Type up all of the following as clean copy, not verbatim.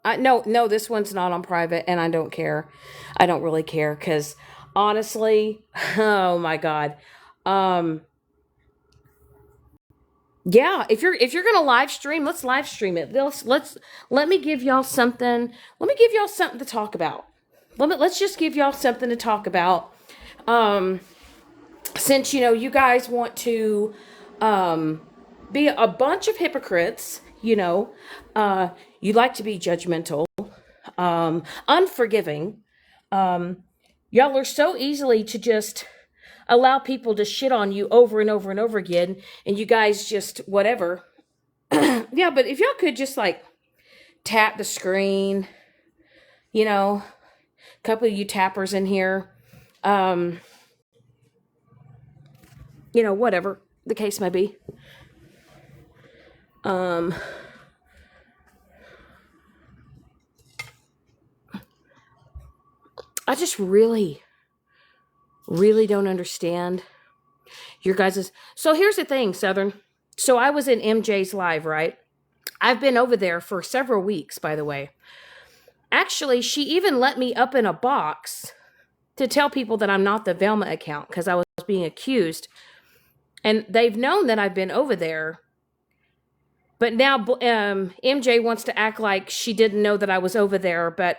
No, this one's not on private, and I don't care. I don't really care because honestly, oh my god, um, yeah. If you're gonna live stream, let's live stream it. Let's let me give y'all something. Let me give y'all something to talk about. Let's just give y'all something to talk about. Um, since you guys want to um be a bunch of hypocrites, you like to be judgmental, unforgiving. Y'all are so easily to just allow people to shit on you over and over and over again, and you guys just whatever. Yeah, but if y'all could just like tap the screen, a couple of you tappers in here, um, whatever the case may be. Um, I just really, really don't understand your guys's. So here's the thing, Southern. So I was in MJ's live, right? I've been over there for several weeks, by the way. Actually, she even let me up in a box to tell people that I'm not the Velma account because I was being accused. And they've known that I've been over there. But now MJ wants to act like she didn't know that I was over there, but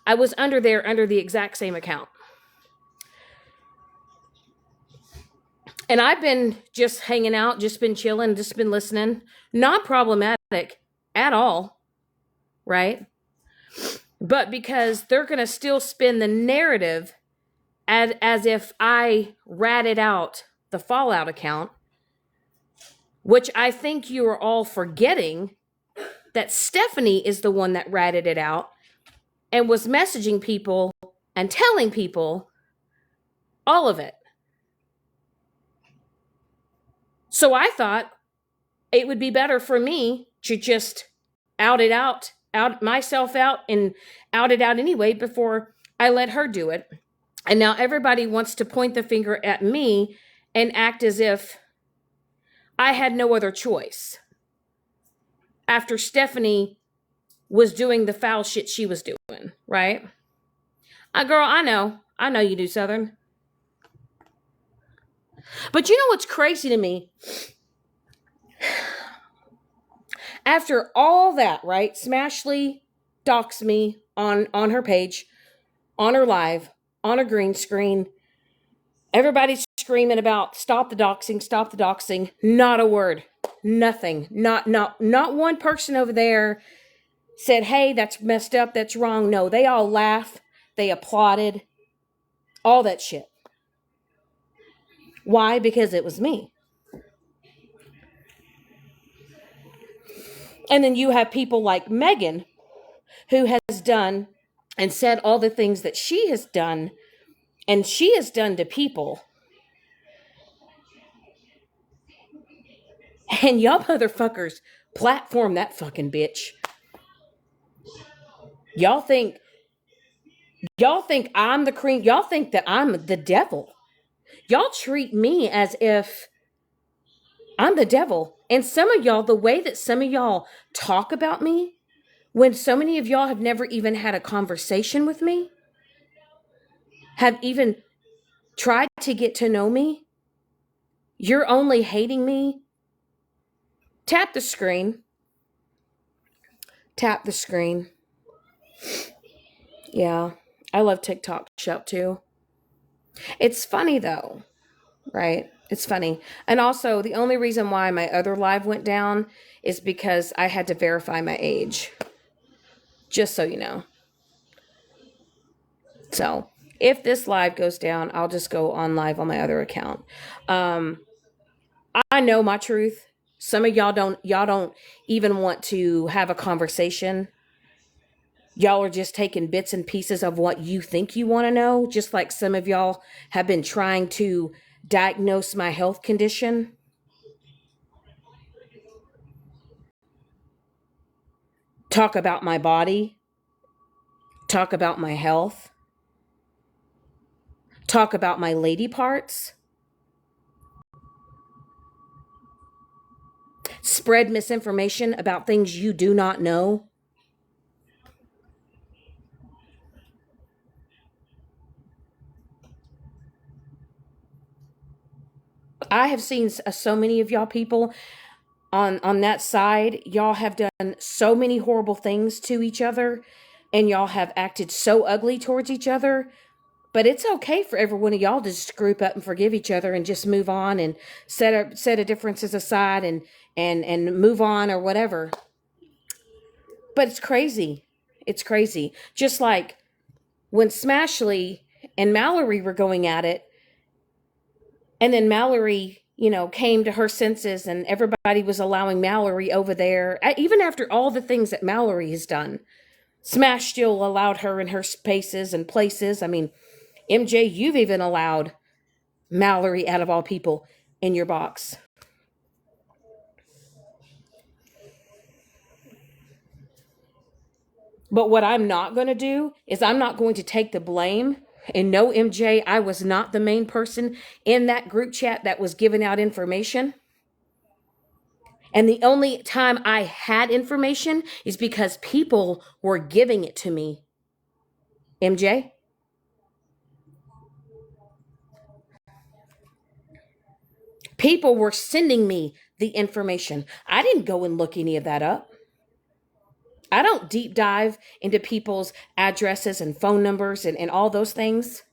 I was under there under the exact same account. And I've been just hanging out, just been chilling, just been listening. Not problematic at all, right? But because they're going to still spin the narrative as if I ratted out the Fallout account, which I think you are all forgetting that Stephanie is the one that ratted it out and was messaging people and telling people all of it. So I thought it would be better for me to just out myself out and out it out anyway before I let her do it. And now everybody wants to point the finger at me and act as if I had no other choice after Stephanie was doing the foul shit she was doing, right? Girl, I know you do, Southern. But you know what's crazy to me? After all that, right? Smashly doxed me on her page, on her live, on her green screen. Everybody's screaming about stop the doxing, stop the doxing. Not a word. Nothing. Not one person over there said, hey, that's messed up, that's wrong. No, they all laughed. They applauded. All that shit. Why? Because it was me. And then you have people like Megan, who has done and said all the things that she has done, and she has done to people. And y'all motherfuckers platform that fucking bitch. Y'all think I'm the cream. Y'all think that I'm the devil. Y'all treat me as if I'm the devil. And some of y'all, the way that some of y'all talk about me, when so many of y'all have never even had a conversation with me, have even tried to get to know me, you're only hating me. Tap the screen. Tap the screen. Yeah, I love TikTok shop too. It's funny though, right? It's funny. And also, the only reason why my other live went down is because I had to verify my age. Just so you know. So, if this live goes down, I'll just go on live on my other account. Um, I know my truth. Some of y'all don't even want to have a conversation. Y'all are just taking bits and pieces of what you think you want to know, just like some of y'all have been trying to diagnose my health condition. Talk about my body, talk about my health, talk about my lady parts, spread misinformation about things you do not know. I have seen so many of y'all people on that side. Y'all have done so many horrible things to each other, and y'all have acted so ugly towards each other. But it's okay for every one of y'all to just group up and forgive each other and just move on and set a differences aside and move on or whatever. But it's crazy. It's crazy. Just like when Smashley and Mallory were going at it, and then Mallory, came to her senses and everybody was allowing Mallory over there. Even after all the things that Mallory has done, Smash still allowed her in her spaces and places. I mean, MJ, you've even allowed Mallory, out of all people, in your box. But what I'm not going to do is I'm not going to take the blame. And no, MJ, I was not the main person in that group chat that was giving out information. And the only time I had information is because people were giving it to me. MJ? People were sending me the information. I didn't go and look any of that up. I don't deep dive into people's addresses and phone numbers and all those things.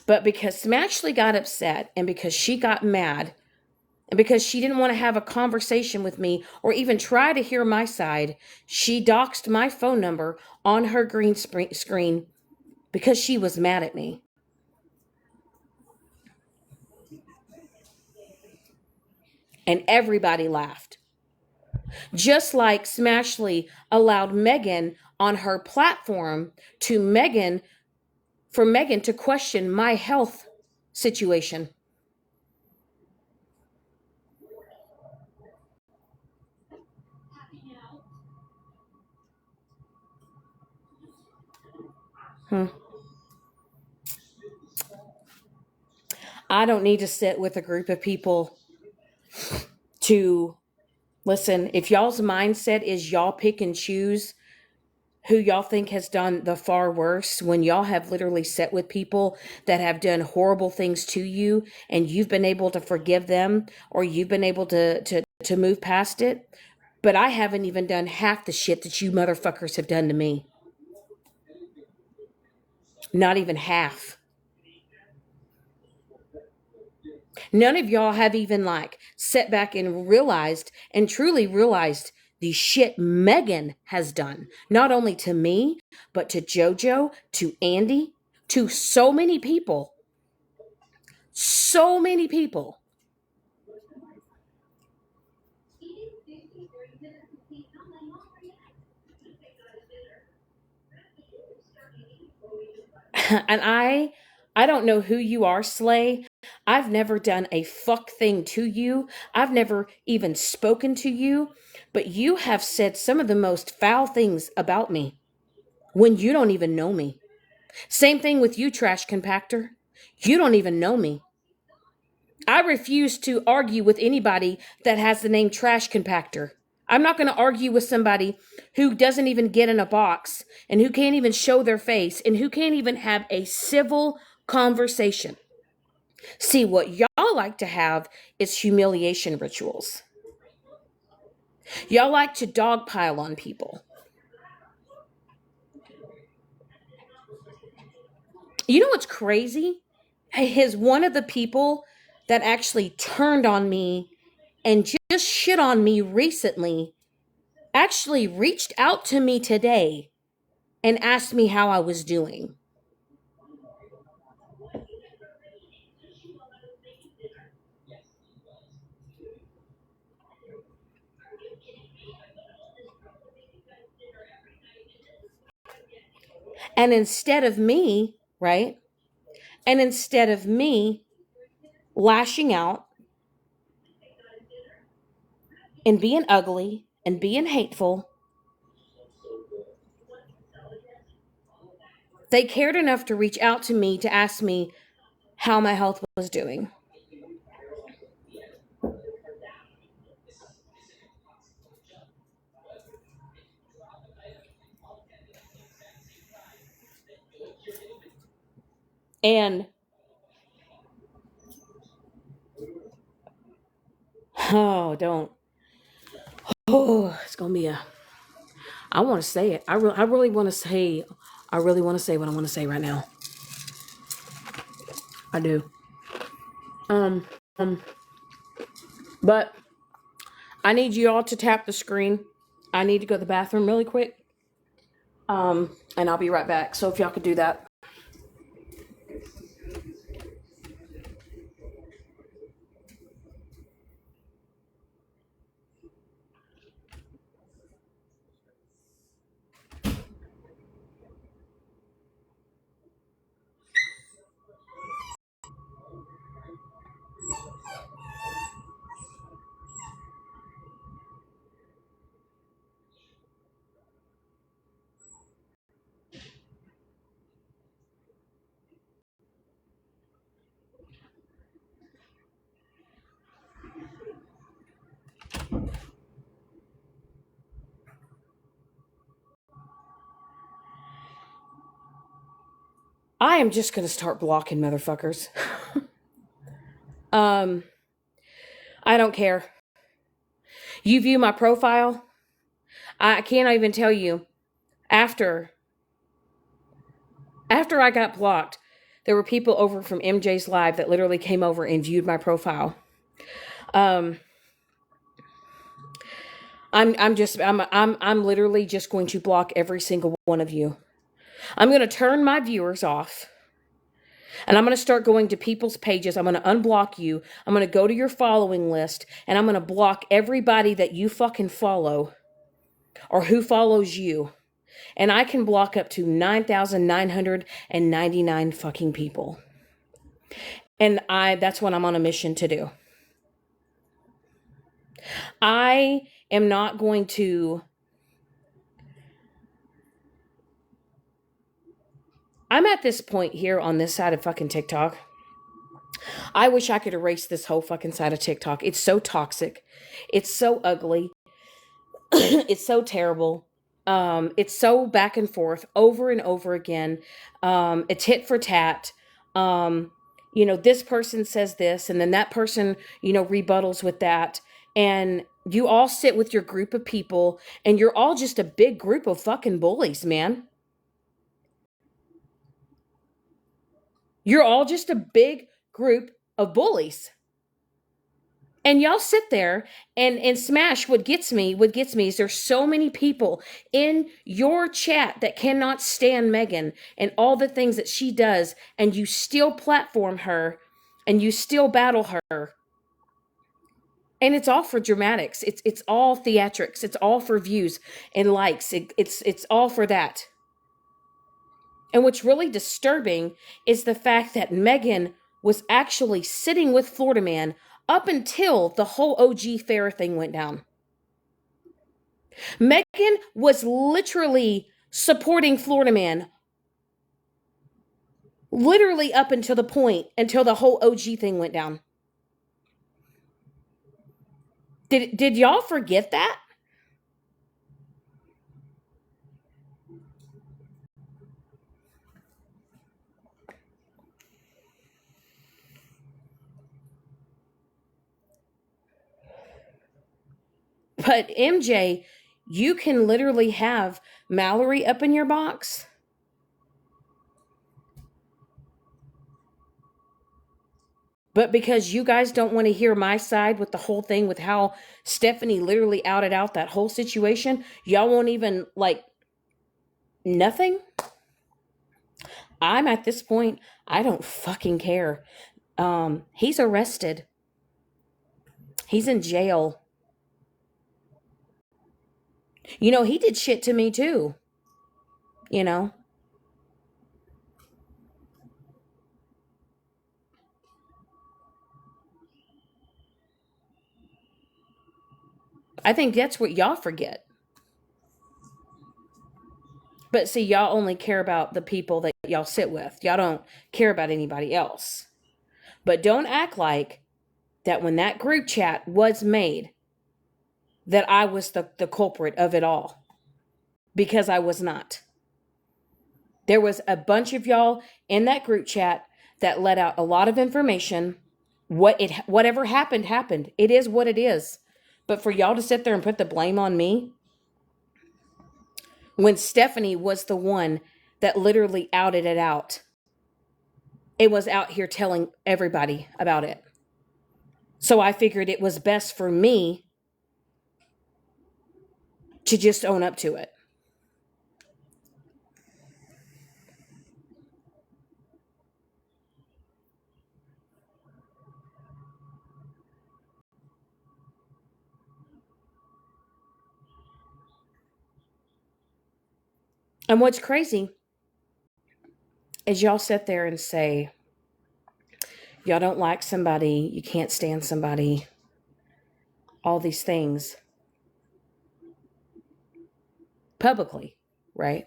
But because Smashley got upset and because she got mad and because she didn't want to have a conversation with me or even try to hear my side, she doxed my phone number on her green screen because she was mad at me. And everybody laughed. Just like Smashley allowed Megan on her platform for Megan to question my health situation. Hmm. I don't need to sit with a group of people to listen. If y'all's mindset is y'all pick and choose who y'all think has done the far worse, when y'all have literally sat with people that have done horrible things to you and you've been able to forgive them or you've been able to move past it. But I haven't even done half the shit that you motherfuckers have done to me. Not even half. None of y'all have even like sat back and realized and truly realized the shit Megan has done, not only to me, but to JoJo, to Andy, to so many people. So many people. And I don't know who you are, Slay. I've never done a fuck thing to you. I've never even spoken to you, but you have said some of the most foul things about me when you don't even know me. Same thing with you, trash compactor. You don't even know me. I refuse to argue with anybody that has the name trash compactor. I'm not going to argue with somebody who doesn't even get in a box and who can't even show their face and who can't even have a civil conversation. See, what y'all like to have is humiliation rituals. Y'all like to dogpile on people. You know what's crazy? His one of the people that actually turned on me and just shit on me recently actually reached out to me today and asked me how I was doing. And instead of me, right? And instead of me lashing out and being ugly and being hateful, they cared enough to reach out to me to ask me how my health was doing. And oh, don't. Oh, it's gonna be a. I want to say it. I really want to say. I really want to say what I want to say right now. I do. Um, um, but I need you all to tap the screen. I need to go to the bathroom really quick. And I'll be right back. So if y'all could do that. I am just gonna start blocking motherfuckers. um, I don't care. You view my profile. I can't even tell you. After after I got blocked, there were people over from MJ's live that literally came over and viewed my profile. Um, I'm literally just going to block every single one of you. I'm going to turn my viewers off. And I'm going to start going to people's pages. I'm going to unblock you. I'm going to go to your following list. And I'm going to block everybody that you fucking follow or who follows you. And I can block up to 9,999 fucking people. And that's what I'm on a mission to do. I am not going to. I'm at this point here on this side of fucking TikTok. I wish I could erase this whole fucking side of TikTok. It's so toxic. It's so ugly. It's so terrible. It's so back and forth over and over again. It's tit for tat. This person says this, and then that person, rebuttals with that. And you all sit with your group of people, and you're all just a big group of fucking bullies, man. You're all just a big group of bullies. And y'all sit there and smash. What gets me is there's so many people in your chat that cannot stand Megan and all the things that she does, and you still platform her and you still battle her. And it's all for dramatics. It's all theatrics. It's all for views and likes. It's all for that. And what's really disturbing is the fact that Megan was actually sitting with Florida Man up until the whole OG Fair thing went down. Megan was literally supporting Florida Man. Literally up until the whole OG thing went down. Did y'all forget that? But MJ, you can literally have Mallory up in your box. But because you guys don't want to hear my side with the whole thing, with how Stephanie literally outed out that whole situation, y'all won't even, nothing. I'm at this point, I don't fucking care. He's arrested. He's in jail. He did shit to me too. I think that's what y'all forget. But see, y'all only care about the people that y'all sit with. Y'all don't care about anybody else. But don't act like that when that group chat was made, that I was the culprit of it all. Because I was not. There was a bunch of y'all in that group chat that let out a lot of information. Whatever happened happened. It is what it is. But for y'all to sit there and put the blame on me when Stephanie was the one that literally outed it out. It was out here telling everybody about it. So I figured it was best for me to just own up to it. And what's crazy is y'all sit there and say, y'all don't like somebody, you can't stand somebody, all these things publicly, right?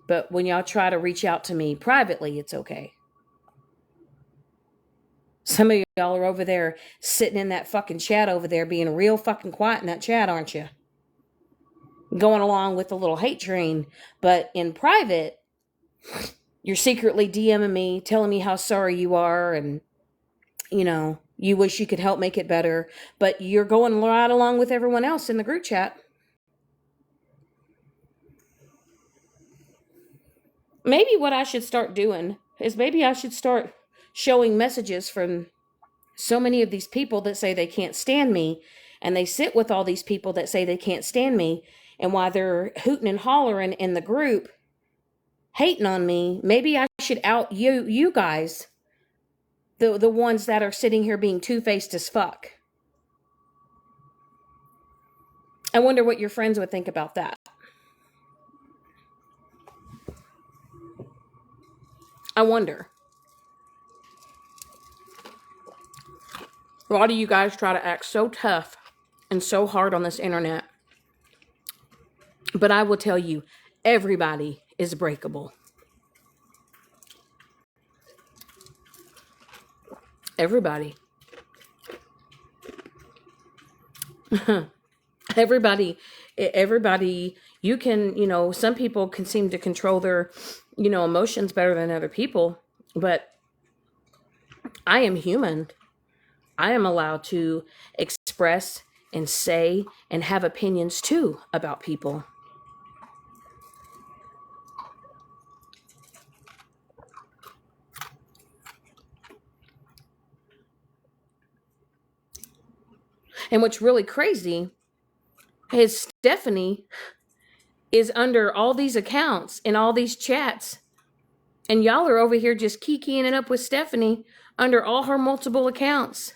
But when y'all try to reach out to me privately, it's okay. Some of y'all are over there sitting in that fucking chat over there being real fucking quiet in that chat, aren't you? Going along with the little hate train. But in private, you're secretly DMing me, telling me how sorry you are and, you wish you could help make it better. But you're going right along with everyone else in the group chat. Maybe what I should start doing is maybe I should start showing messages from so many of these people that say they can't stand me, and they sit with all these people that say they can't stand me, and while they're hooting and hollering in the group, hating on me, maybe I should out you guys, the ones that are sitting here being two-faced as fuck. I wonder what your friends would think about that. I wonder. A lot of you guys try to act so tough and so hard on this internet. But I will tell you, everybody is breakable. Everybody. Everybody, you can, some people can seem to control their, emotions better than other people, but I am human. I am allowed to express and say and have opinions too about people. And what's really crazy is Stephanie is under all these accounts and all these chats. And y'all are over here just kikiing it up with Stephanie under all her multiple accounts.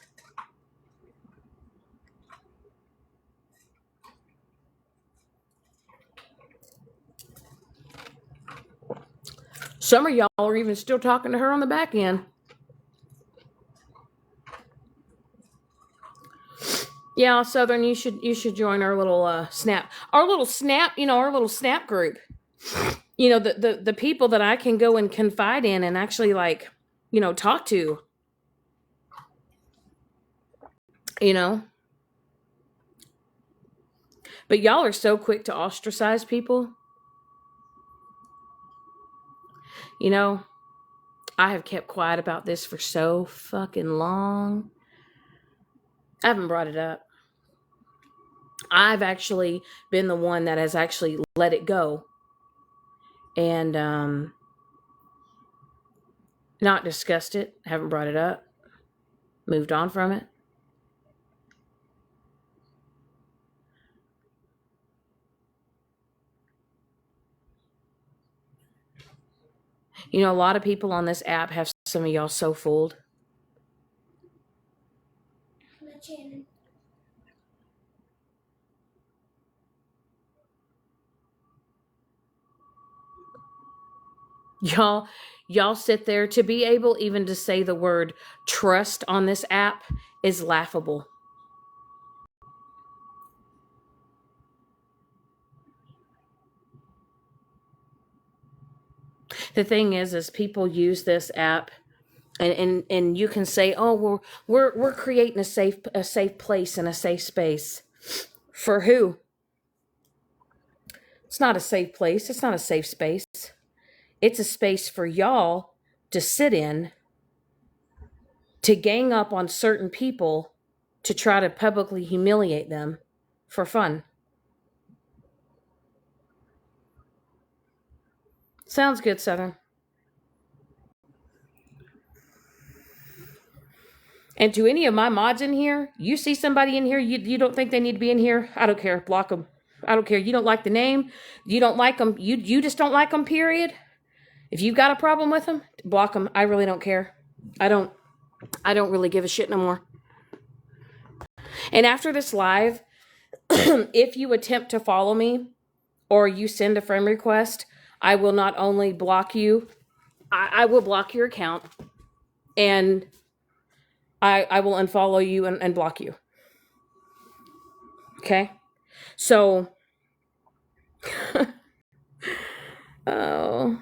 Some of y'all are even still talking to her on the back end. Yeah, Southern, you should join our little snap. Our little snap group. The people that I can go and confide in and actually talk to. But y'all are so quick to ostracize people. I have kept quiet about this for so fucking long. I haven't brought it up. I've actually been the one that has actually let it go and not discussed it, haven't brought it up, moved on from it. A lot of people on this app have some of y'all so fooled. Shannon. Y'all sit there to be able even to say the word trust on this app is laughable. The thing is people use this app and you can say, oh, we're creating a safe place and a safe space. For who? It's not a safe place. It's not a safe space. It's a space for y'all to sit in to gang up on certain people to try to publicly humiliate them for fun. Sounds good, Southern. And to any of my mods in here, you see somebody in here you don't think they need to be in here, I don't care. Block them. I don't care. You don't like the name. You don't like them. You just don't like them, period. If you've got a problem with them, block them. I really don't care. I don't really give a shit no more. And after this live, if you attempt to follow me or you send a friend request, I will not only block you, I will block your account, and I will unfollow you and block you. Okay? So, oh,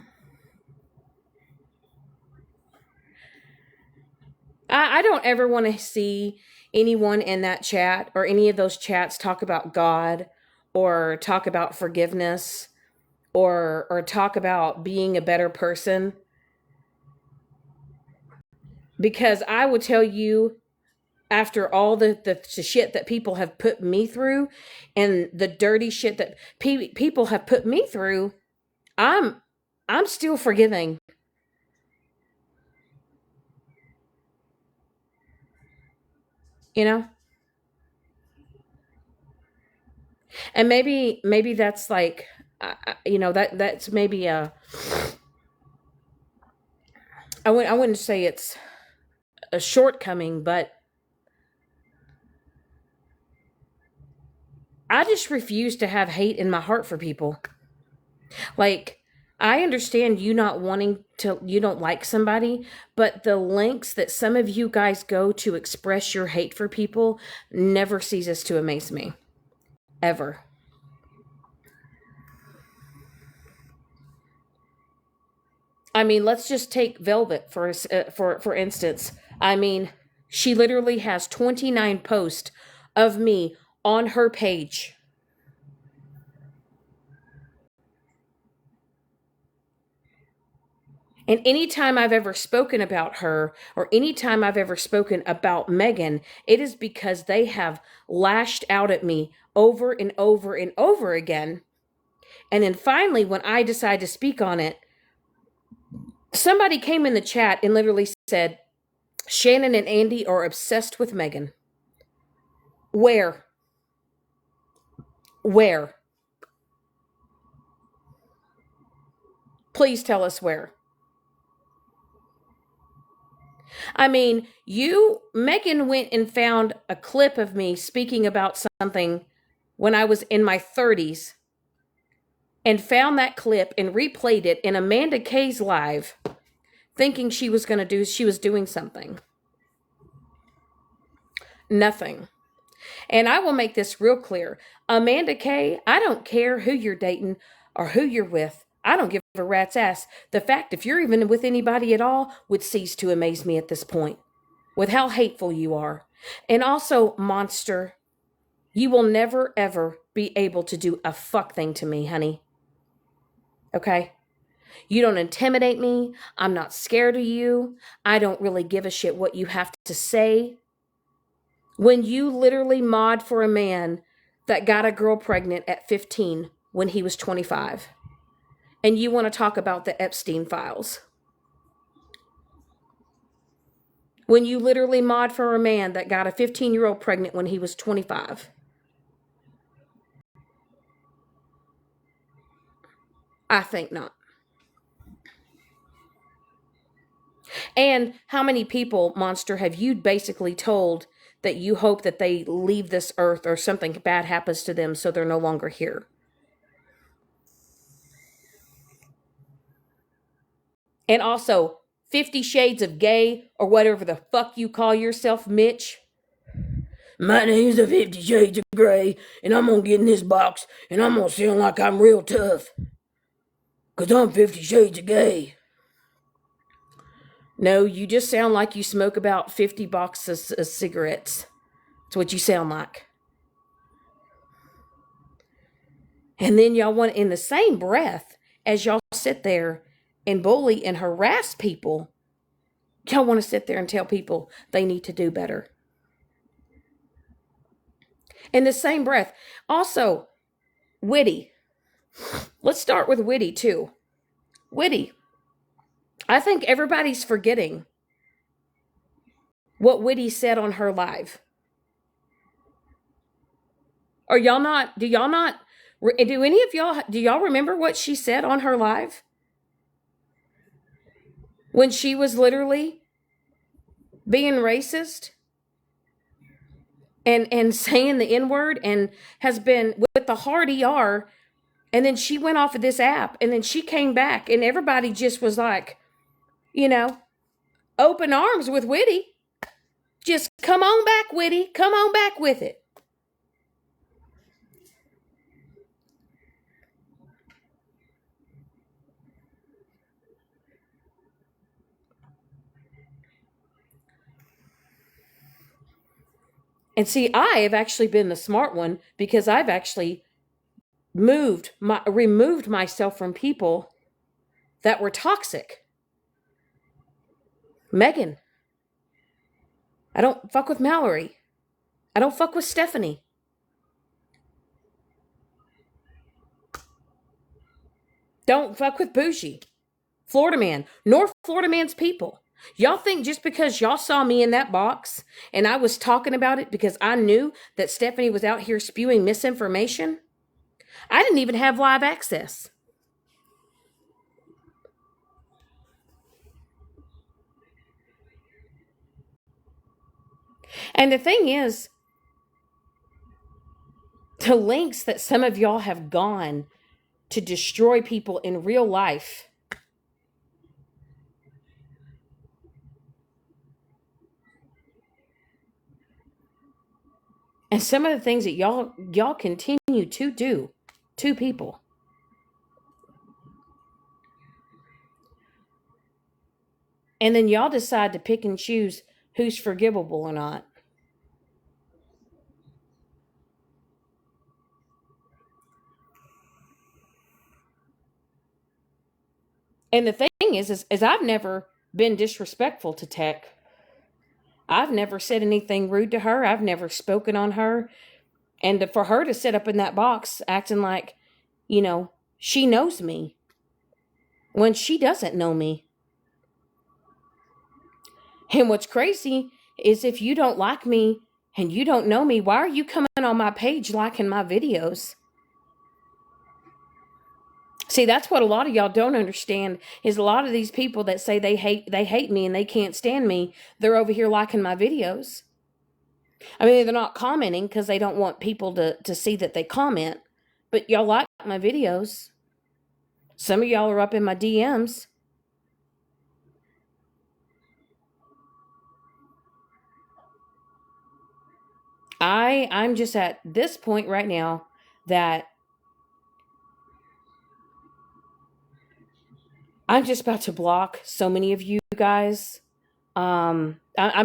I don't ever want to see anyone in that chat or any of those chats talk about God or talk about forgiveness or talk about being a better person. Because I will tell you, after all the shit that people have put me through and the dirty shit that people have put me through, I'm still forgiving. You know? And maybe that's like, that's maybe I wouldn't say it's a shortcoming, but I just refuse to have hate in my heart for people. Like, I understand you not wanting to, you don't like somebody, but the lengths that some of you guys go to express your hate for people never ceases to amaze me. Ever. I mean, let's just take Velvet for instance. I mean, she literally has 29 posts of me on her page. And anytime I've ever spoken about her or anytime I've ever spoken about Megan, it is because they have lashed out at me over and over and over again. And then finally, when I decide to speak on it, somebody came in the chat and literally said, Shannon and Andy are obsessed with Megan. Where? Where? Please tell us where. I mean, Megan went and found a clip of me speaking about something when I was in my 30s and found that clip and replayed it in Amanda Kay's live, thinking she was doing something. Nothing. And I will make this real clear. Amanda Kay, I don't care who you're dating or who you're with. I don't give a rat's ass. The fact if you're even with anybody at all would cease to amaze me at this point with how hateful you are. And also, monster, you will never ever be able to do a fuck thing to me, honey. Okay? You don't intimidate me. I'm not scared of you. I don't really give a shit what you have to say. When you literally mod for a man that got a girl pregnant at 15 when he was 25, and you want to talk about the Epstein files. When you literally mod for a man that got a 15-year-old pregnant when he was 25. I think not. And how many people, monster, have you basically told that you hope that they leave this earth or something bad happens to them so they're no longer here? And also, 50 Shades of Gay or whatever the fuck you call yourself, Mitch. My name's the 50 Shades of Grey, and I'm gonna get in this box, and I'm gonna sound like I'm real tough. Cause I'm 50 Shades of Gay. No, you just sound like you smoke about 50 boxes of cigarettes. That's what you sound like. And then y'all want, in the same breath as y'all sit there and bully and harass people, Y'all want to sit there and tell people they need to do better. In the same breath, also, Witty. Let's start with Witty, too. Witty. I think everybody's forgetting what Witty said on her live. Are y'all not, do any of y'all, do y'all remember what she said on her live? When she was literally being racist and saying the N-word and has been with the hard ER, and then she went off of this app, and then she came back, and everybody just was like, open arms with Witty. Just come on back, Witty. Come on back with it. And see, I have actually been the smart one because I've actually removed myself from people that were toxic. Megan. I don't fuck with Mallory. I don't fuck with Stephanie. Don't fuck with Bougie. Florida Man. North Florida Man's people. Y'all think just because y'all saw me in that box and I was talking about it because I knew that Stephanie was out here spewing misinformation? I didn't even have live access. And the thing is, the lengths that some of y'all have gone to destroy people in real life. And some of the things that y'all continue to do to people. And then y'all decide to pick and choose who's forgivable or not. And the thing is I've never been disrespectful to Tech. I've never said anything rude to her. I've never spoken on her. And for her to sit up in that box acting like, she knows me when she doesn't know me. And what's crazy is if you don't like me and you don't know me, why are you coming on my page liking my videos? See, that's what a lot of y'all don't understand is a lot of these people that say they hate me and they can't stand me, they're over here liking my videos. I mean, they're not commenting because they don't want people to see that they comment, but y'all like my videos. Some of y'all are up in my DMs. I'm just at this point right now that I'm just about to block so many of you guys. I'm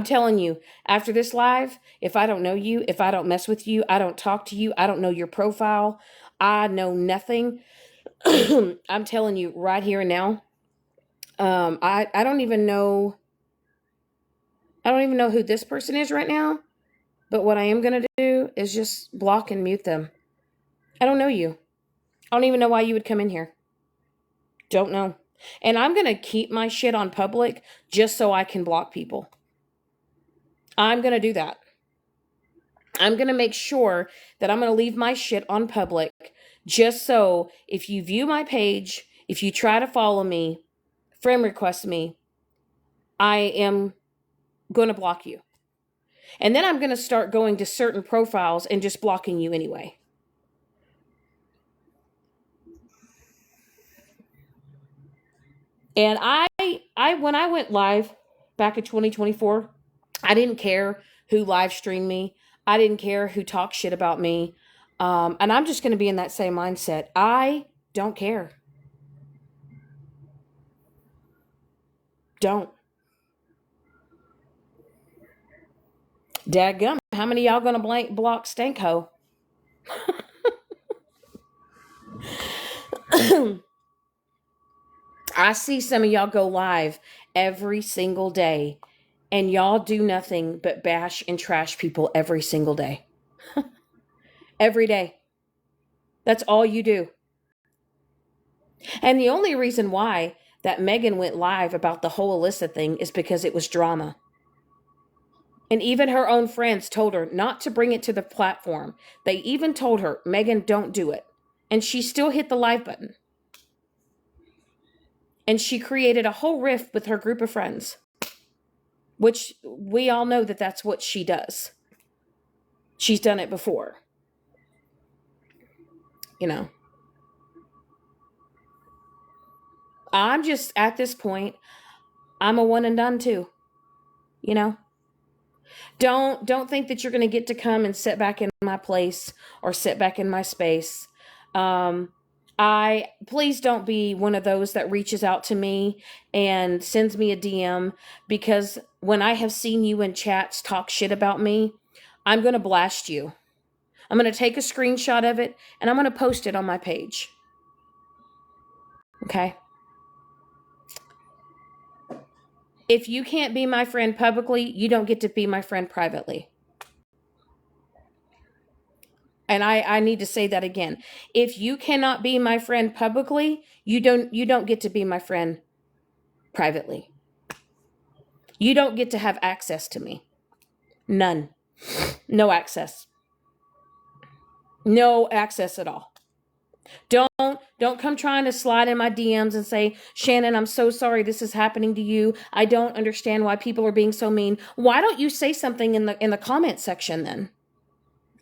telling you, after this live, if I don't know you, if I don't mess with you, I don't talk to you, I don't know your profile, I know nothing. I'm telling you right here and now. I don't even know. I don't even know who this person is right now. But what I am gonna do is just block and mute them. I don't know you. I don't even know why you would come in here. Don't know. And I'm going to keep my shit on public just so I can block people. I'm going to do that. I'm going to make sure that I'm going to leave my shit on public just so if you view my page, if you try to follow me, friend request me, I am going to block you. And then I'm going to start going to certain profiles and just blocking you anyway. And I when I went live back in 2024, I didn't care who live streamed me. I didn't care who talked shit about me. And I'm just going to be in that same mindset. I don't care. Don't. Dadgum, how many y'all going to block Stanko? I see some of y'all go live every single day, and y'all do nothing but bash and trash people every single day. Every day. That's all you do. And the only reason why that Megan went live about the whole Alyssa thing is because it was drama. And even her own friends told her not to bring it to the platform. They even told her, Megan, don't do it. And she still hit the live button. And she created a whole rift with her group of friends, which we all know that that's what she does. She's done it before. You know, I'm just at this point, I'm a one and done too. You know, don't think that you're going to get to come and sit back in my place or sit back in my space. I please don't be one of those that reaches out to me and sends me a DM, because when I have seen you in chats talk shit about me, I'm going to blast you. I'm going to take a screenshot of it and I'm going to post it on my page. Okay? If you can't be my friend publicly, you don't get to be my friend privately. And I need to say that again. If you cannot be my friend publicly, you don't get to be my friend privately. You don't get to have access to me. None. No access. No access at all. Don't come trying to slide in my DMs and say, Shannon, I'm so sorry this is happening to you. I don't understand why people are being so mean. Why don't you say something in the comment section then?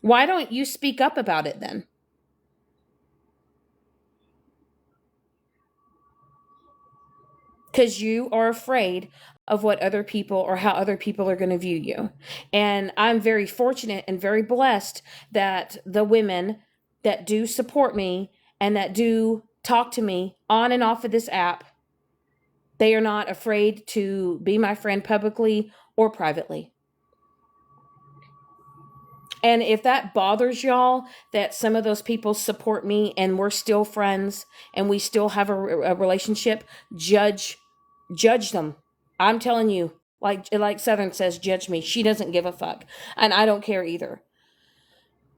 Why don't you speak up about it then? Because you are afraid of what other people or how other people are going to view you. And I'm very fortunate and very blessed that the women that do support me and that do talk to me on and off of this app, they are not afraid to be my friend publicly or privately. And if that bothers y'all, that some of those people support me and we're still friends and we still have a relationship, judge them. I'm telling you, like Southern says, judge me. She doesn't give a fuck. And I don't care either.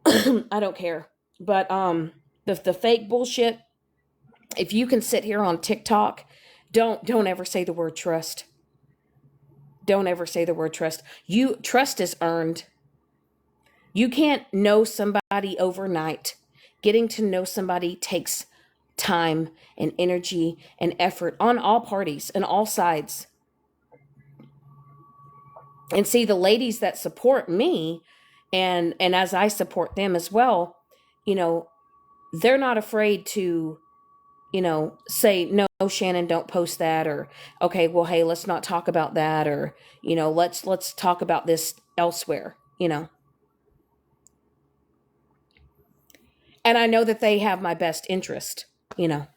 I don't care. But the fake bullshit, if you can sit here on TikTok, don't ever say the word trust. Don't ever say the word trust. Trust is earned. You can't know somebody overnight. Getting to know somebody takes time and energy and effort on all parties and all sides. And see, the ladies that support me and as I support them as well, they're not afraid to, say, no, Shannon, don't post that, or, okay, well, hey, let's not talk about that, or, let's talk about this elsewhere, And I know that they have my best interest, And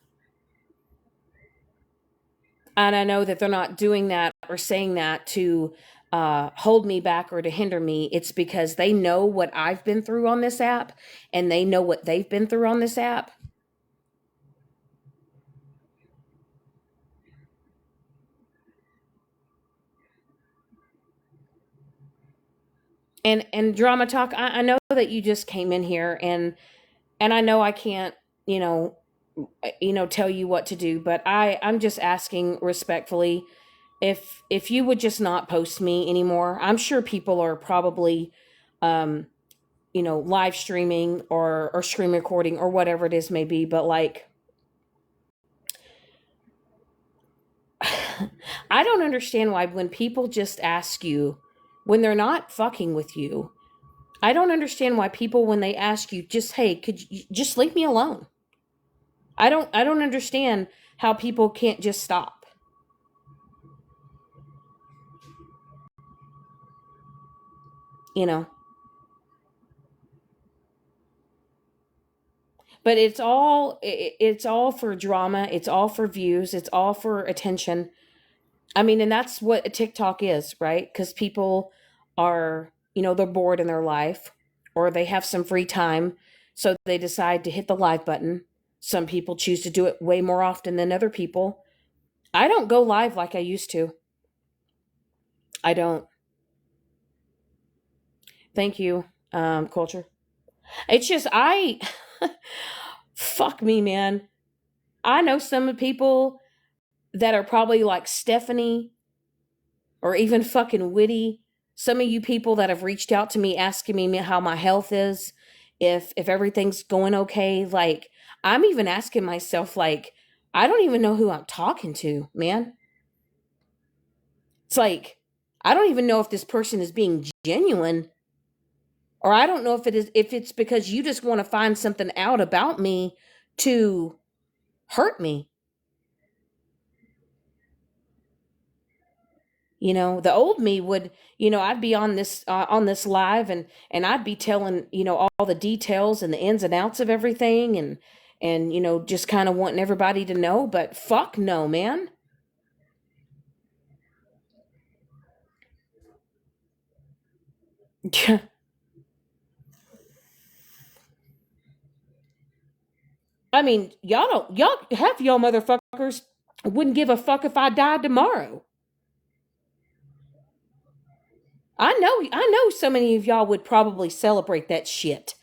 I know that they're not doing that or saying that to hold me back or to hinder me. It's because they know what I've been through on this app and they know what they've been through on this app. And Drama Talk, I know that you just came in here and I know I can't, tell you what to do, but I'm just asking respectfully, if you would just not post me anymore. I'm sure people are probably live streaming or screen recording or whatever it is may be, but I don't understand why when people just ask you, when they're not fucking with you, I don't understand why people, when they ask you, just, hey, could you just leave me alone? I don't understand how people can't just stop. But it's all for drama, it's all for views, it's all for attention. I mean, and that's what a TikTok is, right? Because people are, they're bored in their life or they have some free time. So they decide to hit the live button. Some people choose to do it way more often than other people. I don't go live like I used to. I don't. Thank you, culture. It's just, fuck me, man. I know some people that are probably like Stephanie or even fucking witty. Some of you people that have reached out to me asking me how my health is, if everything's going okay. Like, I'm even asking myself, like, I don't even know who I'm talking to, man. It's like, I don't even know if this person is being genuine, or I don't know if it's because you just want to find something out about me to hurt me. The old me would, I'd be on this live, and I'd be telling, all the details and the ins and outs of everything, and just kind of wanting everybody to know, but fuck no, man. I mean, y'all half y'all motherfuckers wouldn't give a fuck if I died tomorrow. I know so many of y'all would probably celebrate that shit.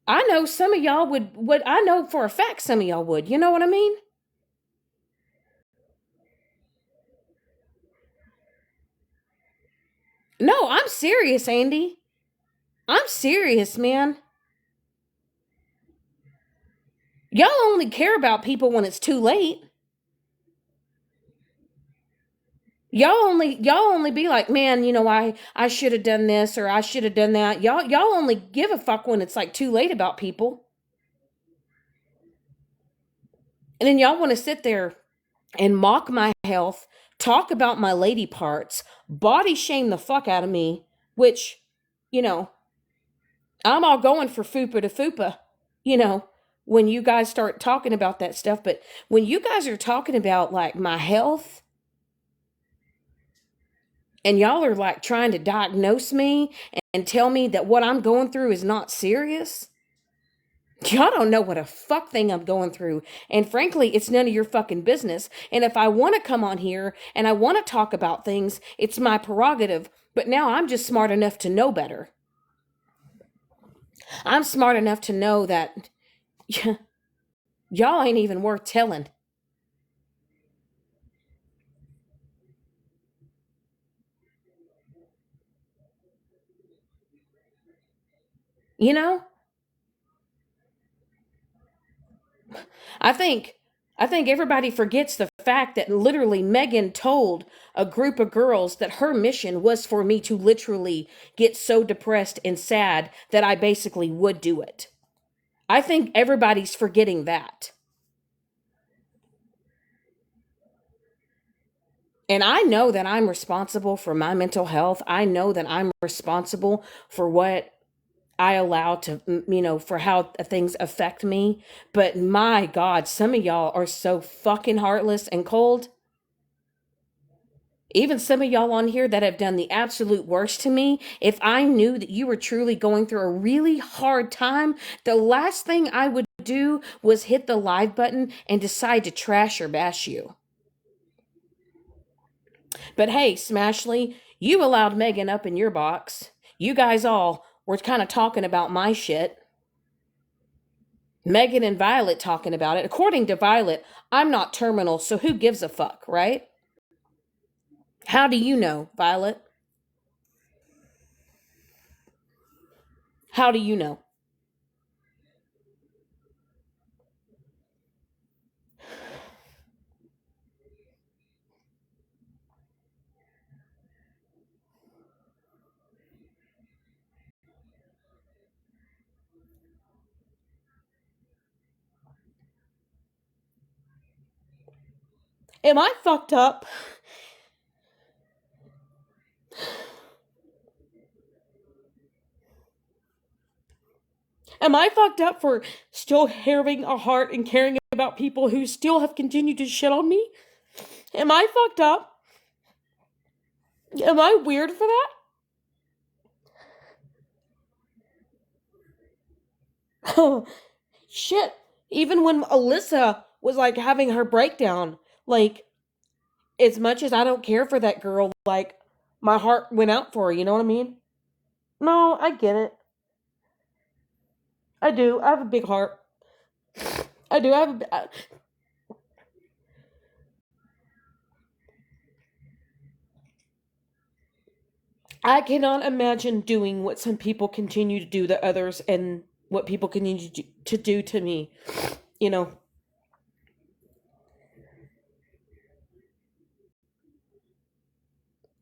I know some of y'all would I know for a fact some of y'all would. You know what I mean? No, I'm serious, Andy. I'm serious, man. Y'all only care about people when it's too late. Y'all only be like, man, I should have done this or I should have done that. Y'all only give a fuck when it's like too late about people. And then y'all want to sit there and mock my health, talk about my lady parts, body shame the fuck out of me, which, you know, I'm all going for fupa to fupa, you know, when you guys start talking about that stuff. But when you guys are talking about like my health, and y'all are like trying to diagnose me and tell me that what I'm going through is not serious, y'all don't know what a fuck thing I'm going through. And frankly, it's none of your fucking business. And if I want to come on here and I want to talk about things, it's my prerogative. But now I'm just smart enough to know better. I'm smart enough to know that y'all ain't even worth telling. You know? I think I think everybody forgets the fact that literally Megan told a group of girls that her mission was for me to literally get so depressed and sad that I basically would do it. I think everybody's forgetting that. And I know that I'm responsible for my mental health. I know that I'm responsible for what I allow to, for how things affect me. But my God, some of y'all are so fucking heartless and cold. Even some of y'all on here that have done the absolute worst to me, if I knew that you were truly going through a really hard time, the last thing I would do was hit the live button and decide to trash or bash you. But hey, Smashley, you allowed Megan up in your box. You guys all were kind of talking about my shit. Megan and Violet talking about it. According to Violet, I'm not terminal, so who gives a fuck, right? How do you know, Violet? How do you know? Am I fucked up? Am I fucked up for still having a heart and caring about people who still have continued to shit on me? Am I fucked up? Am I weird for that? Oh, shit. Even when Alyssa was like having her breakdown. Like, as much as I don't care for that girl, like, my heart went out for her, you know what I mean? No, I get it. I do. I have a big heart. I do. I cannot imagine doing what some people continue to do to others and what people continue to do to me. You know,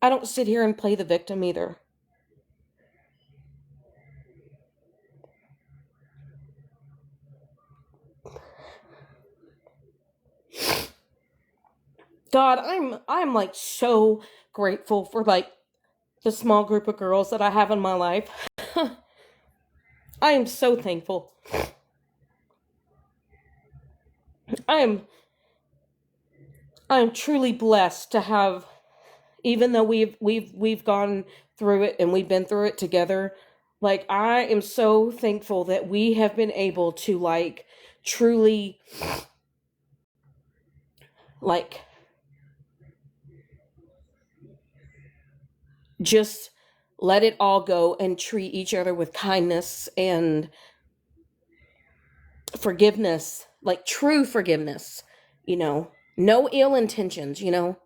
I don't sit here and play the victim either. God, I'm like so grateful for like the small group of girls that I have in my life. I am so thankful. I am I am truly blessed to have, even though we've gone through it and we've been through it together. Like, I am so thankful that we have been able to like truly like just let it all go and treat each other with kindness and forgiveness, like true forgiveness, you know, no ill intentions, you know.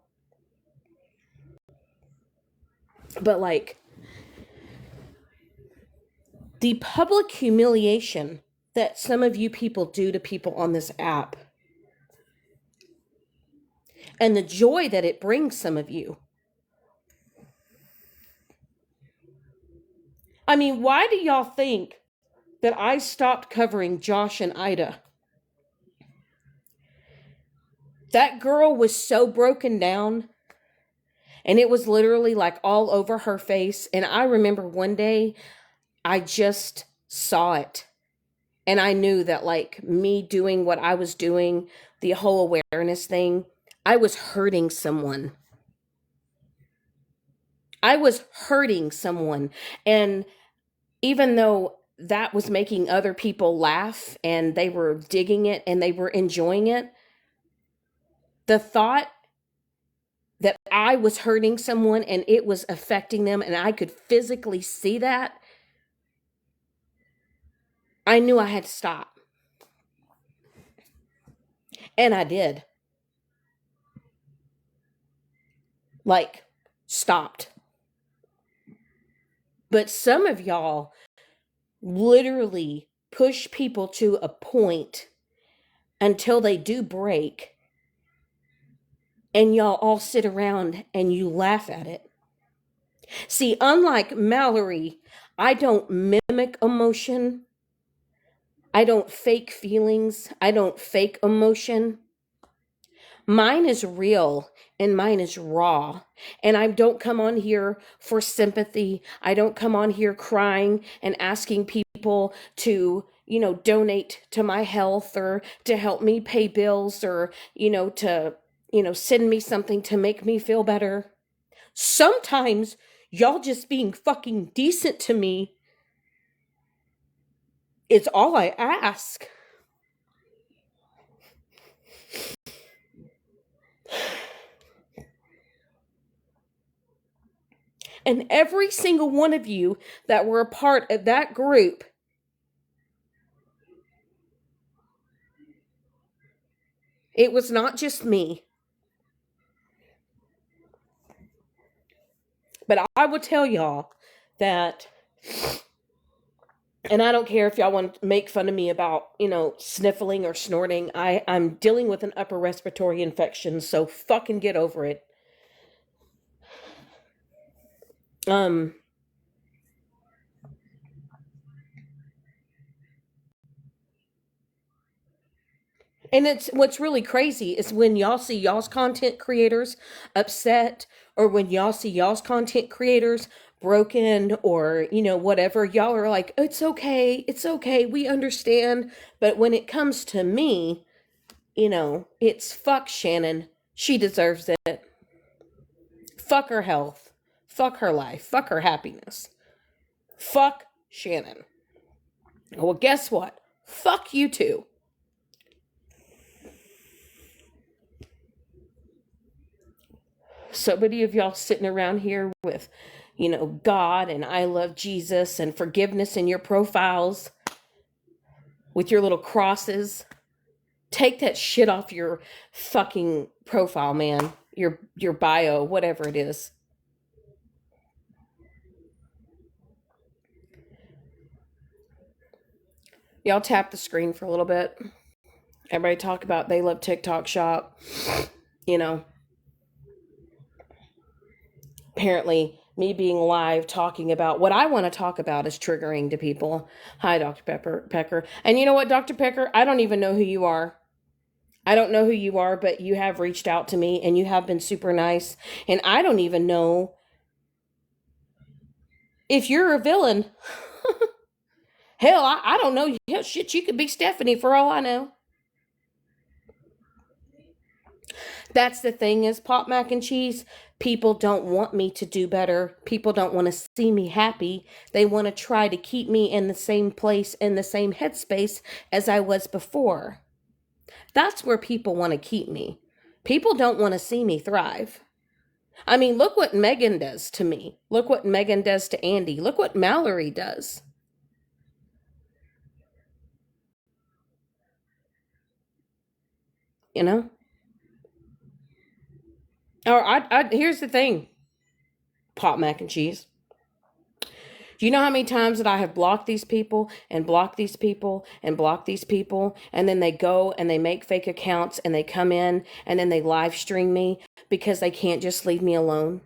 But like the public humiliation that some of you people do to people on this app and the joy that it brings some of you. I mean, why do y'all think that I stopped covering Josh and Ida? That girl was so broken down, and it was literally like all over her face. And I remember one day I just saw it. And I knew that, like, me doing what I was doing, the whole awareness thing, I was hurting someone. I was hurting someone. And even though that was making other people laugh and they were digging it and they were enjoying it, the thought that I was hurting someone and it was affecting them and I could physically see that, I knew I had to stop. And I did. Like, stopped. But some of y'all literally push people to a point until they do break, and y'all all sit around and you laugh at it. See, unlike Mallory, I don't mimic emotion. I don't fake feelings. I don't fake emotion. Mine is real and mine is raw. And I don't come on here for sympathy. I don't come on here crying and asking people to, you know, donate to my health or to help me pay bills or, you know, to, you know, send me something to make me feel better. Sometimes y'all just being fucking decent to me is all I ask. And every single one of you that were a part of that group, it was not just me. But I will tell y'all that, and I don't care if y'all want to make fun of me about, you know, sniffling or snorting. I'm dealing with an upper respiratory infection, so fucking get over it. And it's what's really crazy is when y'all see y'all's content creators upset, or when y'all see y'all's content creators broken, or, you know, whatever, y'all are like, it's okay, we understand. But when it comes to me, you know, it's fuck Shannon. She deserves it. Fuck her health. Fuck her life. Fuck her happiness. Fuck Shannon. Well, guess what? Fuck you too. So many of y'all sitting around here with, God and I love Jesus and forgiveness in your profiles with your little crosses. Take that shit off your fucking profile, man. Your bio, whatever it is. Y'all tap the screen for a little bit. Everybody talk about they love TikTok shop. You know, apparently me being live talking about what I want to talk about is triggering to people. Hi, Dr. Pecker. And you know what, Dr. Pecker? I don't even know who you are. I don't know who you are, but you have reached out to me and you have been super nice. And I don't even know if you're a villain. Hell, I don't know. Hell, shit, you could be Stephanie for all I know. That's the thing is, Pop Mac and Cheese, people don't want me to do better. People don't want to see me happy. They want to try to keep me in the same place, in the same headspace as I was before. That's where people want to keep me. People don't want to see me thrive. I mean, look what Megan does to me. Look what Megan does to Andy. Look what Mallory does. You know? Or here's the thing, Pop Mac and Cheese. Do you know how many times that I have blocked these people and blocked these people and blocked these people, and then they go and they make fake accounts and they come in and then they live stream me because they can't just leave me alone?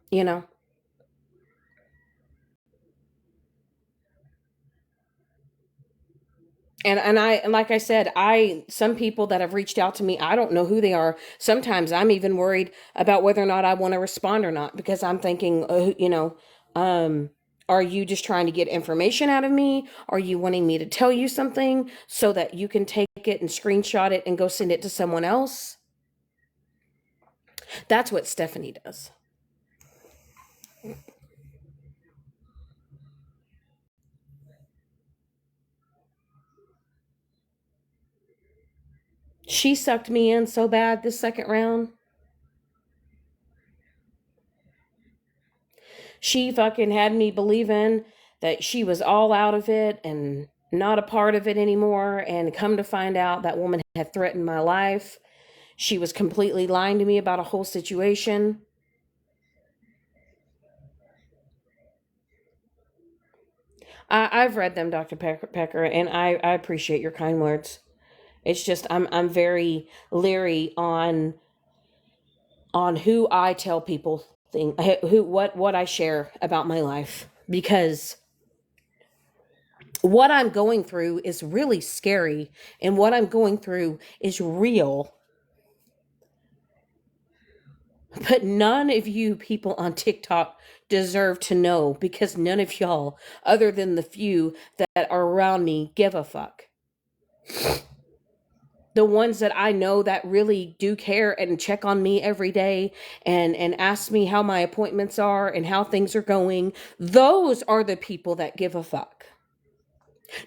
You know? And like I said, some people that have reached out to me, I don't know who they are. Sometimes I'm even worried about whether or not I want to respond or not, because I'm thinking, um, are you just trying to get information out of me? Are you wanting me to tell you something so that you can take it and screenshot it and go send it to someone else? That's what Stephanie does. She sucked me in so bad this second round. She fucking had me believing that she was all out of it and not a part of it anymore. And come to find out, that woman had threatened my life. She was completely lying to me about a whole situation. I've read them, Dr. Pecker, and I appreciate your kind words. It's just I'm very leery on who I tell people who what I share about my life, because what I'm going through is really scary, and what I'm going through is real. But none of you people on TikTok deserve to know, because none of y'all, other than the few that are around me, give a fuck. The ones that I know that really do care and check on me every day and ask me how my appointments are and how things are going, those are the people that give a fuck.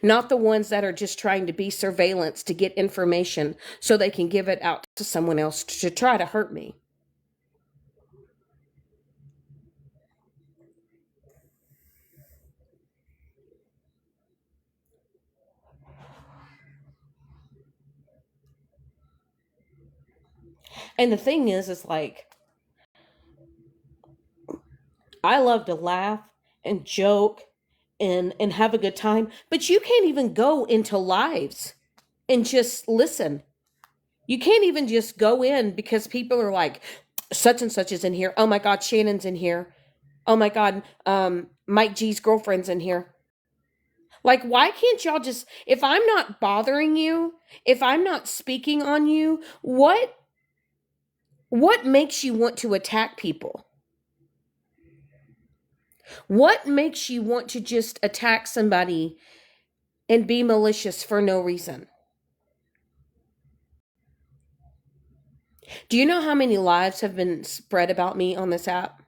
Not the ones that are just trying to be surveillance to get information so they can give it out to someone else to try to hurt me. And the thing is like, I love to laugh and joke and have a good time, but you can't even go into lives and just listen. You can't even just go in because people are like, such and such is in here. Oh my God, Shannon's in here. Oh my God, Mike G's girlfriend's in here. Like, why can't y'all just, if I'm not bothering you, if I'm not speaking on you, what makes you want to attack people? What makes you want to just attack somebody and be malicious for no reason? Do you know how many lives have been spread about me on this app?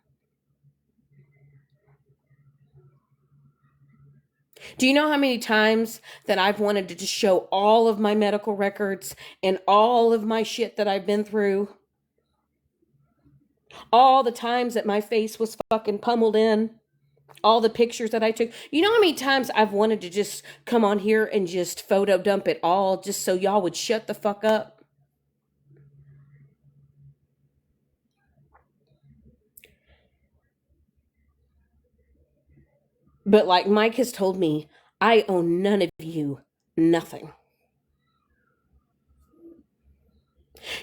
Do you know how many times that I've wanted to just show all of my medical records and all of my shit that I've been through? All the times that my face was fucking pummeled in, all the pictures that I took. You know how many times I've wanted to just come on here and just photo dump it all just so y'all would shut the fuck up? But like Mike has told me, I owe none of you nothing.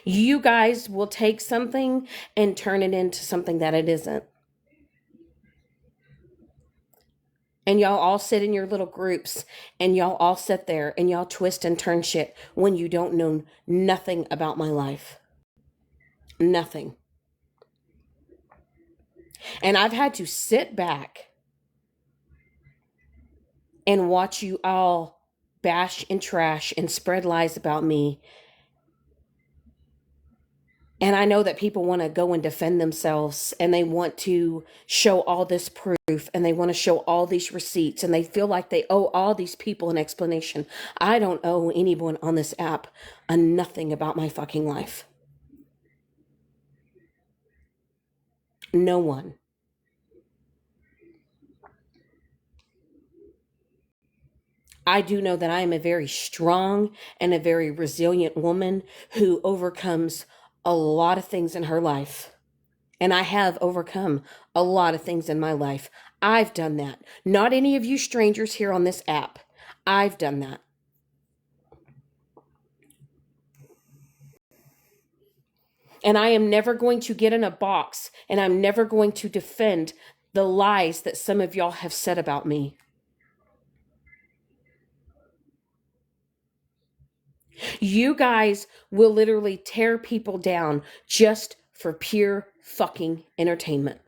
You guys will take something and turn it into something that it isn't. And y'all all sit in your little groups and y'all all sit there and y'all twist and turn shit when you don't know nothing about my life. Nothing. And I've had to sit back and watch you all bash and trash and spread lies about me. And I know that people want to go and defend themselves and they want to show all this proof and they want to show all these receipts and they feel like they owe all these people an explanation. I don't owe anyone on this app a nothing about my fucking life. No one. I do know that I am a very strong and a very resilient woman who overcomes a lot of things in her life. And I have overcome a lot of things in my life. I've done that. Not any of you strangers here on this app. I've done that. And I am never going to get in a box and I'm never going to defend the lies that some of y'all have said about me. You guys will literally tear people down just for pure fucking entertainment.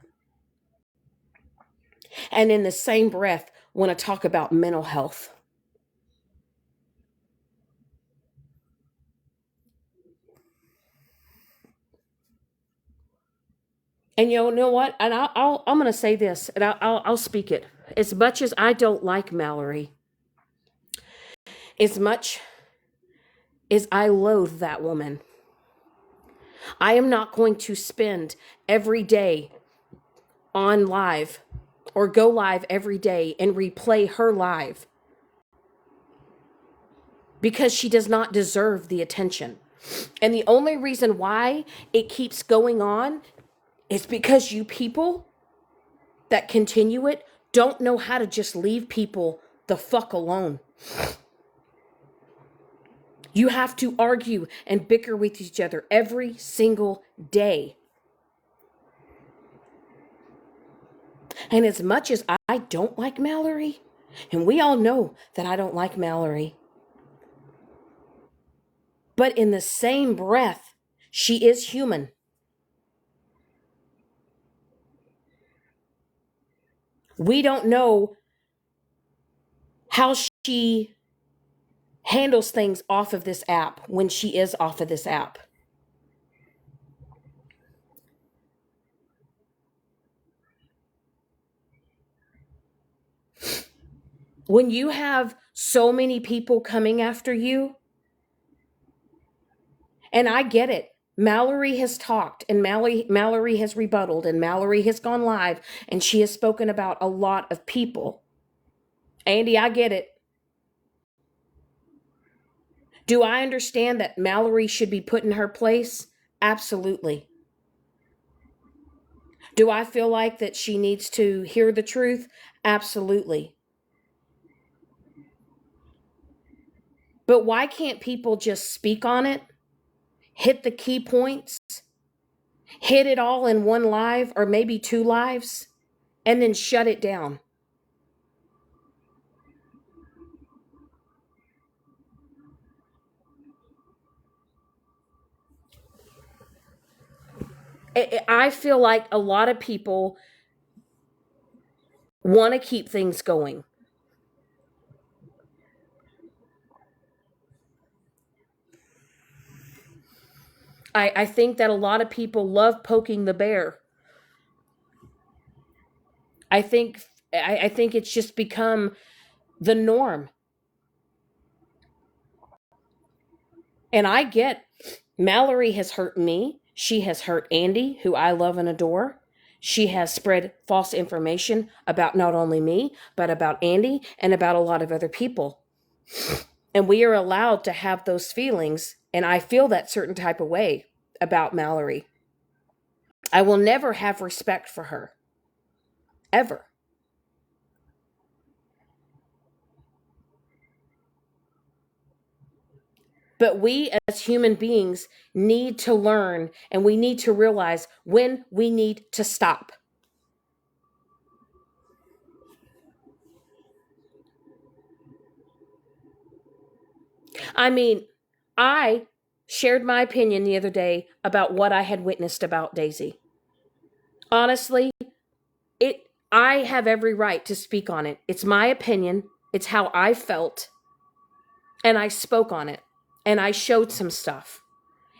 And in the same breath, want to talk about mental health. And you know what? And I'm going to say this, and I'll speak it. As much as I don't like Mallory, as much as I loathe that woman, I am not going to spend every day on live or go live every day and replay her live because she does not deserve the attention. And the only reason why it keeps going on is because you people that continue it don't know how to just leave people the fuck alone. You have to argue and bicker with each other every single day. And as much as I don't like Mallory, and we all know that I don't like Mallory, but in the same breath, she is human. We don't know how she handles things off of this app when she is off of this app. When you have so many people coming after you, and I get it. Mallory has talked and Mallory has rebutted and Mallory has gone live and she has spoken about a lot of people. Andy, I get it. Do I understand that Mallory should be put in her place? Absolutely. Do I feel like that she needs to hear the truth? Absolutely. But why can't people just speak on it? Hit the key points? Hit it all in one live or maybe two lives? And then shut it down? I feel like a lot of people want to keep things going. I think that a lot of people love poking the bear. I think it's just become the norm. And I get Mallory has hurt me. She has hurt Andy, who I love and adore. She has spread false information about not only me, but about Andy and about a lot of other people. And we are allowed to have those feelings. And I feel that certain type of way about Mallory. I will never have respect for her. Ever. But we as human beings need to learn and we need to realize when we need to stop. I mean, I shared my opinion the other day about what I had witnessed about Daisy. Honestly, it I have every right to speak on it. It's my opinion. It's how I felt. And I spoke on it. And I showed some stuff.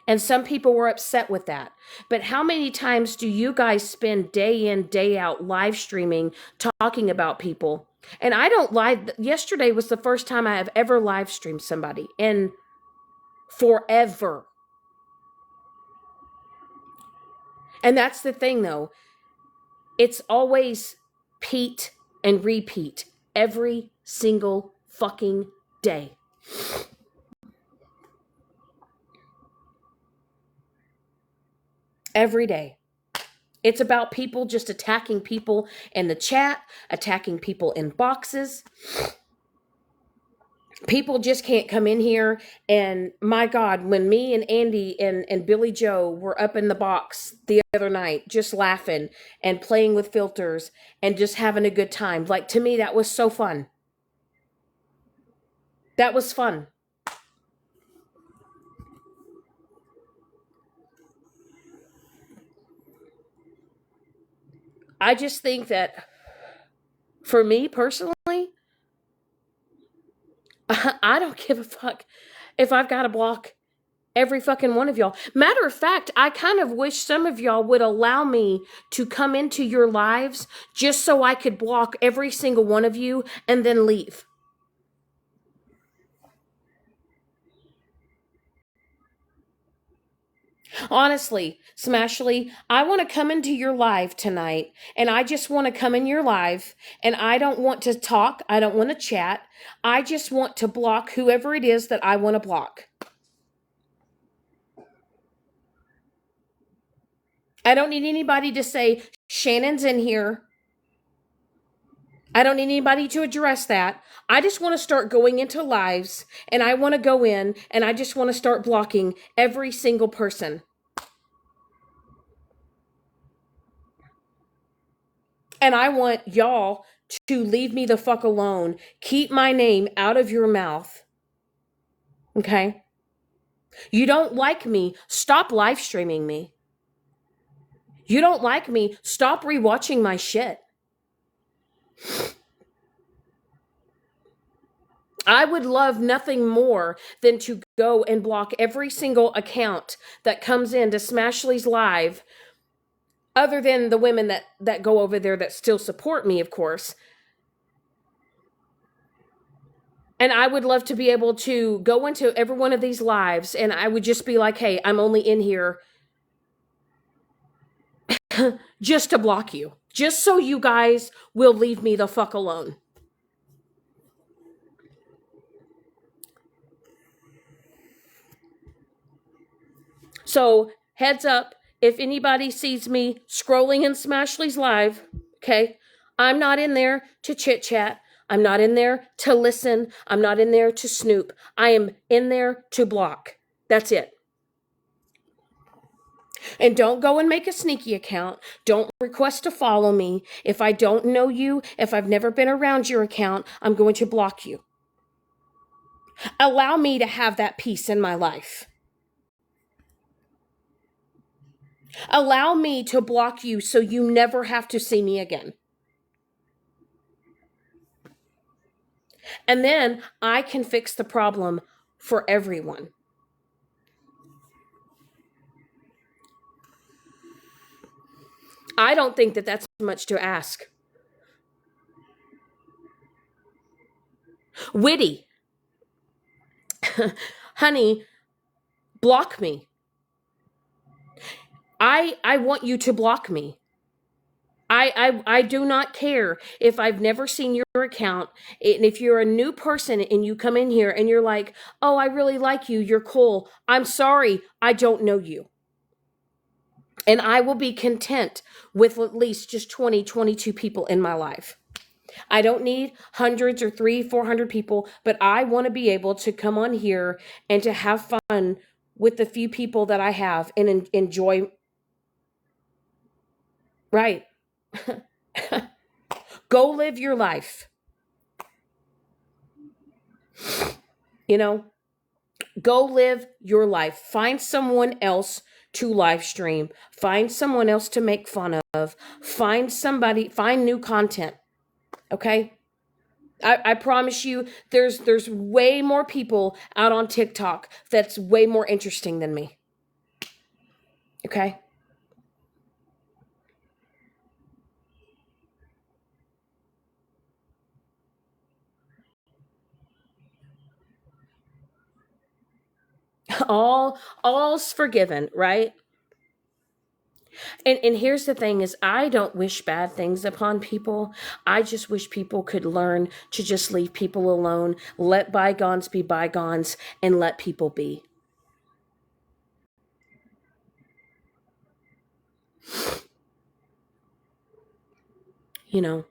And some people were upset with that. But how many times do you guys spend day in, day out live streaming, talking about people? And I don't live. Yesterday was the first time I have ever live streamed somebody in forever. And that's the thing, though. It's always Pete and repeat every single fucking day. Every day. It's about people just attacking people in the chat, attacking people in boxes. People just can't come in here. And my God, when me and Andy and Billy Joe were up in the box the other night, just laughing and playing with filters and just having a good time. Like, to me, that was so fun. That was fun. I just think that for me personally, I don't give a fuck if I've got to block every fucking one of y'all. Matter of fact, I kind of wish some of y'all would allow me to come into your lives just so I could block every single one of you and then leave. Honestly, Smashly, I want to come into your live tonight and I just want to come in your live and I don't want to talk. I don't want to chat. I just want to block whoever it is that I want to block. I don't need anybody to say, Shannon's in here. I don't need anybody to address that. I just want to start going into lives and I want to go in and I just want to start blocking every single person. And I want y'all to leave me the fuck alone. Keep my name out of your mouth. Okay? You don't like me, stop live streaming me. You don't like me, stop rewatching my shit. I would love nothing more than to go and block every single account that comes into Smashly's live, other than the women that go over there that still support me, of course. And I would love to be able to go into every one of these lives and I would just be like, hey, I'm only in here just to block you. Just so you guys will leave me the fuck alone. So, heads up, if anybody sees me scrolling in Smashly's live, okay, I'm not in there to chit chat. I'm not in there to listen. I'm not in there to snoop. I am in there to block. That's it. And don't go and make a sneaky account. Don't request to follow me. If I don't know you, if I've never been around your account, I'm going to block you. Allow me to have that peace in my life. Allow me to block you so you never have to see me again. And then I can fix the problem for everyone. I don't think that that's much to ask. Witty. Honey, block me. I want you to block me. I do not care if I've never seen your account. And if you're a new person and you come in here and you're like, oh, I really like you, you're cool. I'm sorry, I don't know you. And I will be content with at least just 20, 22 people in my life. I don't need hundreds or 400 people, but I want to be able to come on here and to have fun with the few people that I have and enjoy. Right. Go live your life. You know, go live your life. Find someone else to live stream. Find someone else to make fun of. Find new content. Okay? I promise you, there's way more people out on TikTok that's way more interesting than me. Okay? All's forgiven, right? And here's the thing is I don't wish bad things upon people. I just wish people could learn to just leave people alone, let bygones be bygones, and let people be. You know,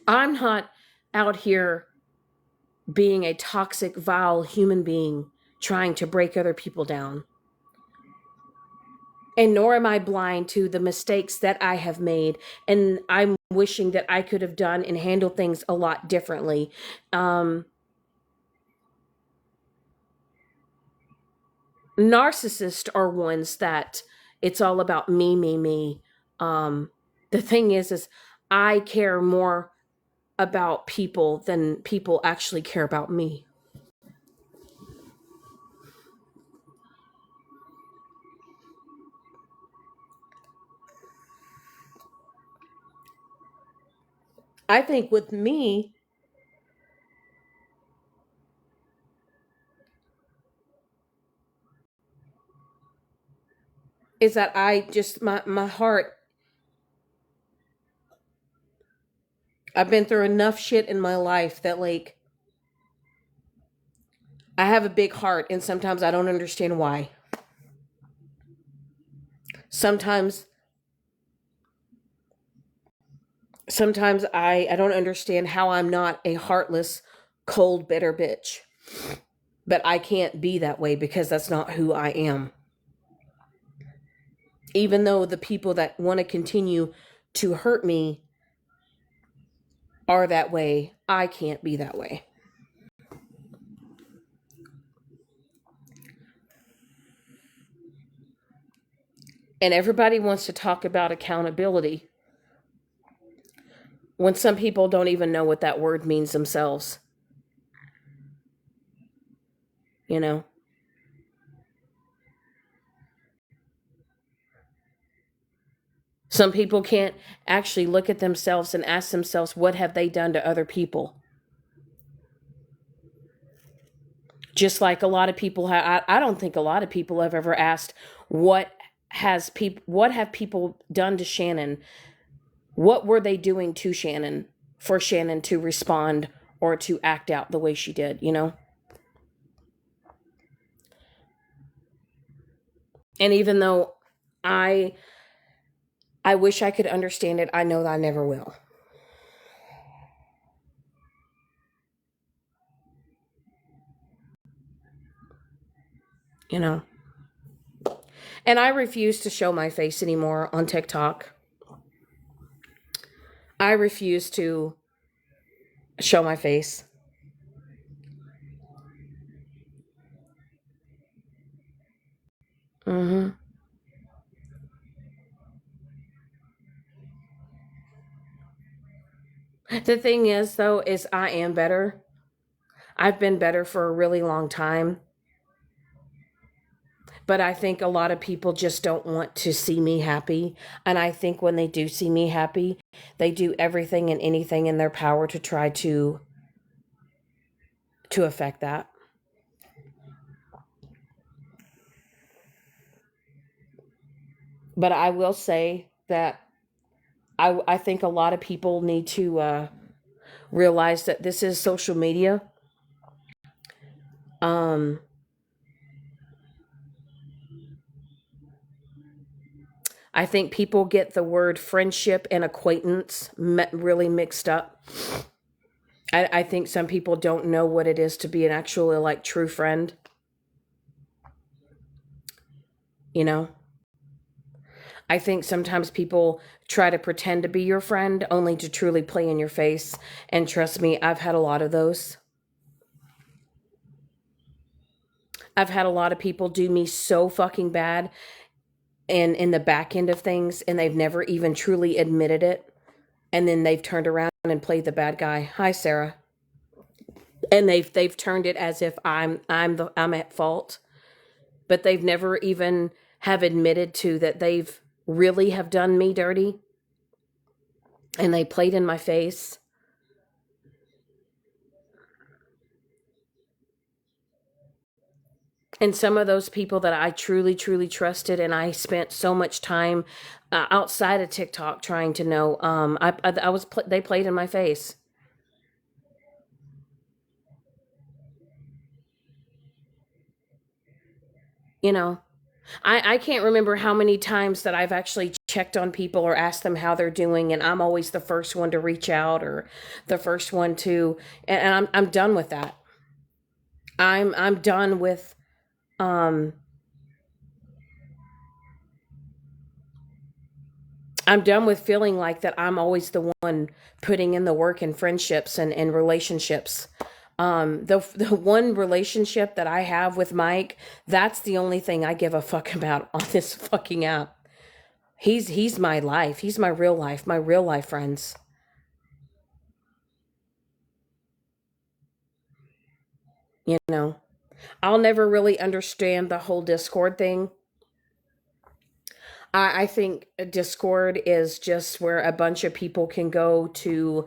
I'm not out here being a toxic, vile human being trying to break other people down. And nor am I blind to the mistakes that I have made. And I'm wishing that I could have done and handled things a lot differently. Narcissists are ones that it's all about me, me, me. The thing is I care more about people than people actually care about me. I think with me, is that I just, my heart, I've been through enough shit in my life that, like, I have a big heart and sometimes I don't understand why. Sometimes, sometimes I don't understand how I'm not a heartless, cold, bitter bitch. But I can't be that way because that's not who I am. Even though the people that want to continue to hurt me are that way, I can't be that way. And everybody wants to talk about accountability when some people don't even know what that word means themselves. You know? Some people can't actually look at themselves and ask themselves, what have they done to other people? Just like a lot of people I don't think a lot of people have ever asked, what have people done to Shannon? What were they doing to Shannon for Shannon to respond or to act out the way she did, you know? And even though I I wish I could understand it, I know that I never will. You know? And I refuse to show my face anymore on TikTok. I refuse to show my face. Mhm. The thing is though is I am better. I've been better for a really long time. But I think a lot of people just don't want to see me happy. And I think when they do see me happy, they do everything and anything in their power to try to to affect that. But I will say that I think a lot of people need to realize that this is social media. Um, I think people get the word friendship and acquaintance really mixed up. I think some people don't know what it is to be an actually like true friend, you know? I think sometimes people try to pretend to be your friend only to truly play in your face. And trust me, I've had a lot of those. I've had a lot of people do me so fucking bad and in the back end of things, and they've never even truly admitted it. And then they've turned around and played the bad guy. Hi, Sarah. And they've turned it as if I'm at fault, but they've never even have admitted to that they've really have done me dirty, and they played in my face. And some of those people that I truly, truly trusted, and I spent so much time outside of TikTok trying to know, I was they played in my face. You know, I can't remember how many times that I've actually checked on people or asked them how they're doing, and I'm always the first one to reach out or the first one to, and I'm done with that. I'm done with um I'm done with feeling like that I'm always the one putting in the work in friendships and relationships. The one relationship that I have with Mike, that's the only thing I give a fuck about on this fucking app. He's my life. He's my real life friends. You know, I'll never really understand the whole Discord thing. I think Discord is just where a bunch of people can go to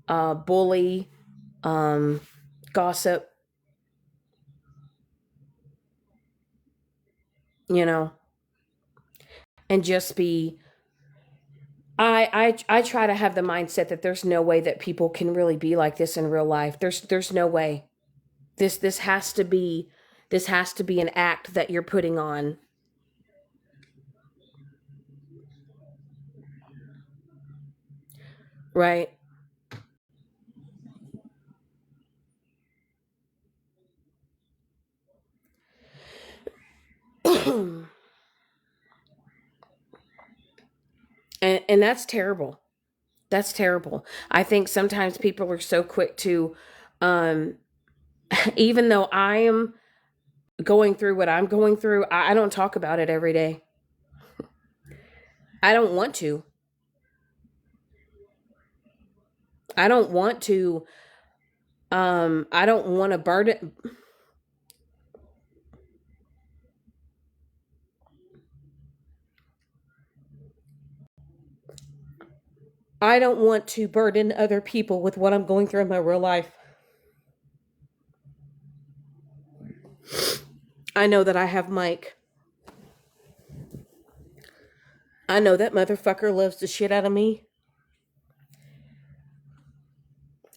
bully, um, gossip, you know, and just be. I try to have the mindset that there's no way that people can really be like this in real life. There's no way. This has to be an act that you're putting on, right? And that's terrible. That's terrible. I think sometimes people are so quick to, um, even though I am going through what I'm going through, I don't talk about it every day. I don't want to. I don't want to. I don't want to burden. I don't want to burden other people with what I'm going through in my real life. I know that I have Mike. I know that motherfucker loves the shit out of me.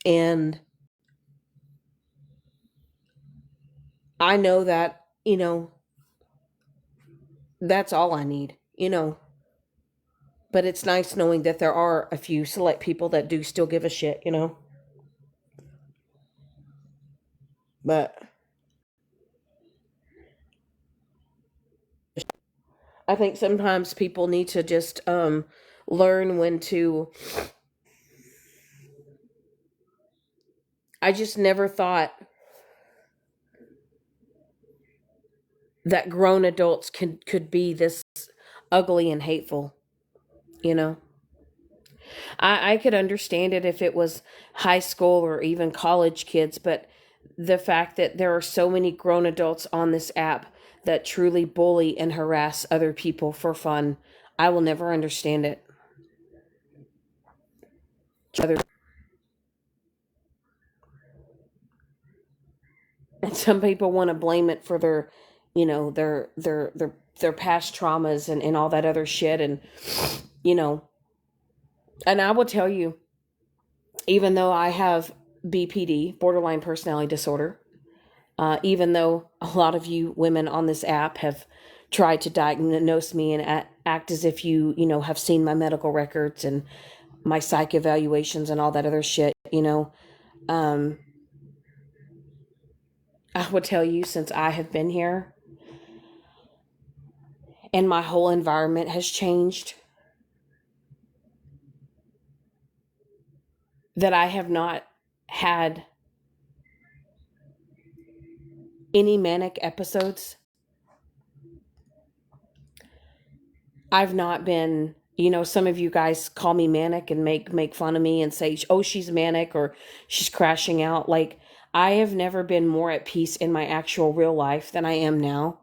And I know that, that's all I need, But it's nice knowing that there are a few select people that do still give a shit. But I think sometimes people need to just learn when to. I just never thought that grown adults could be this ugly and hateful, you know. I could understand it if it was high school or even college kids, but the fact that there are so many grown adults on this app that truly bully and harass other people for fun, I will never understand it. Other And some people want to blame it for their, their past traumas and all that other shit. And, you know, and I will tell you, even though I have BPD, borderline personality disorder, even though a lot of you women on this app have tried to diagnose me and act as if have seen my medical records and my psych evaluations and all that other shit, I would tell you, since I have been here and my whole environment has changed, that I have not had any manic episodes. I've not been, some of you guys call me manic and make fun of me and say, "Oh, she's manic," or "She's crashing out." Like, I have never been more at peace in my actual real life than I am now.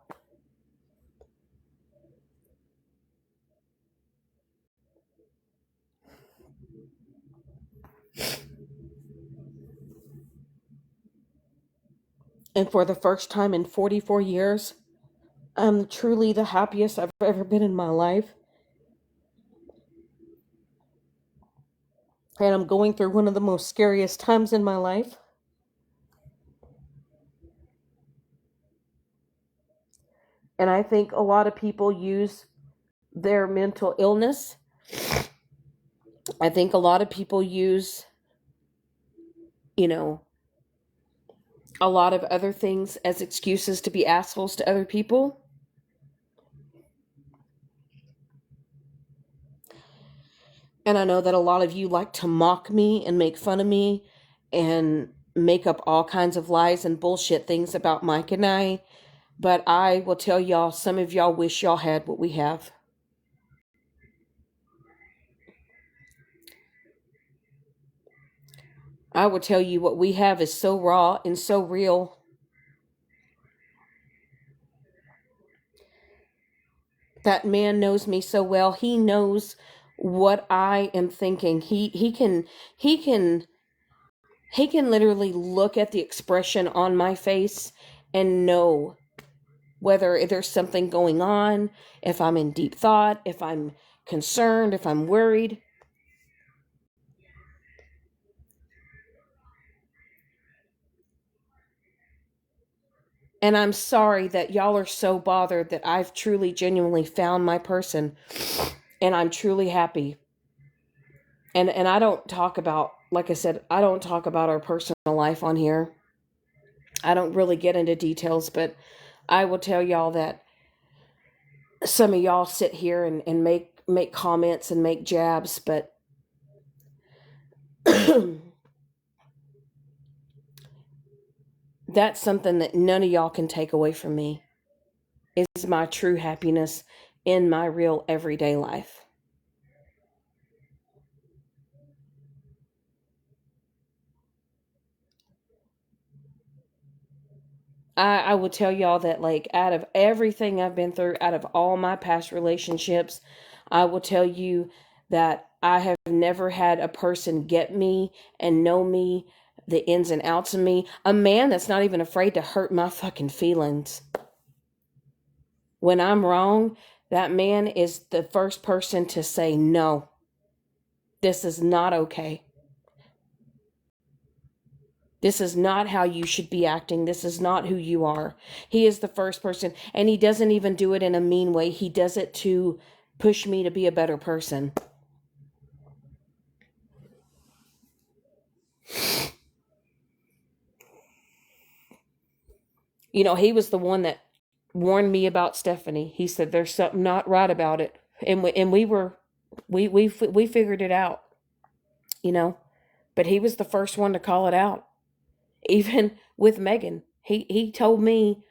And for the first time in 44 years, I'm truly the happiest I've ever been in my life. And I'm going through one of the most scariest times in my life. And I think a lot of people use their mental illness. I think a lot of people use, a lot of other things as excuses to be assholes to other people. And I know that a lot of you like to mock me and make fun of me and make up all kinds of lies and bullshit things about Mike and I. But I will tell y'all, some of y'all wish y'all had what we have. I will tell you, what we have is so raw and so real. That man knows me so well. He knows what I am thinking. He can literally look at the expression on my face and know whether there's something going on, if I'm in deep thought, if I'm concerned, if I'm worried. And I'm sorry that y'all are so bothered that I've truly, genuinely found my person. And I'm truly happy. And I don't talk about, like I said, I don't talk about our personal life on here. I don't really get into details, but I will tell y'all that some of y'all sit here and make comments and make jabs, but that's something that none of y'all can take away from me, is my true happiness in my real everyday life. I will tell y'all that, like, out of everything I've been through, out of all my past relationships, I will tell you that I have never had a person get me and know me, the ins and outs of me. A man that's not even afraid to hurt my fucking feelings. When I'm wrong, that man is the first person to say, "No, this is not okay. This is not how you should be acting. This is not who you are." He is the first person, and he doesn't even do it in a mean way. He does it to push me to be a better person. He was the one that warned me about Stephanie. He said there's something not right about it, and we figured it out. But he was the first one to call it out. Even with Megan, he told me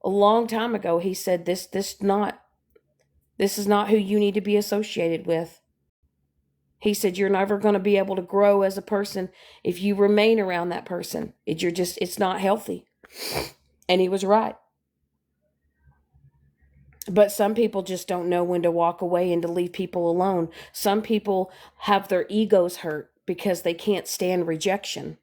a long time ago. He said this is not who you need to be associated with. He said you're never going to be able to grow as a person if you remain around that person. It's not healthy. And he was right. But some people just don't know when to walk away and to leave people alone. Some people have their egos hurt because they can't stand rejection.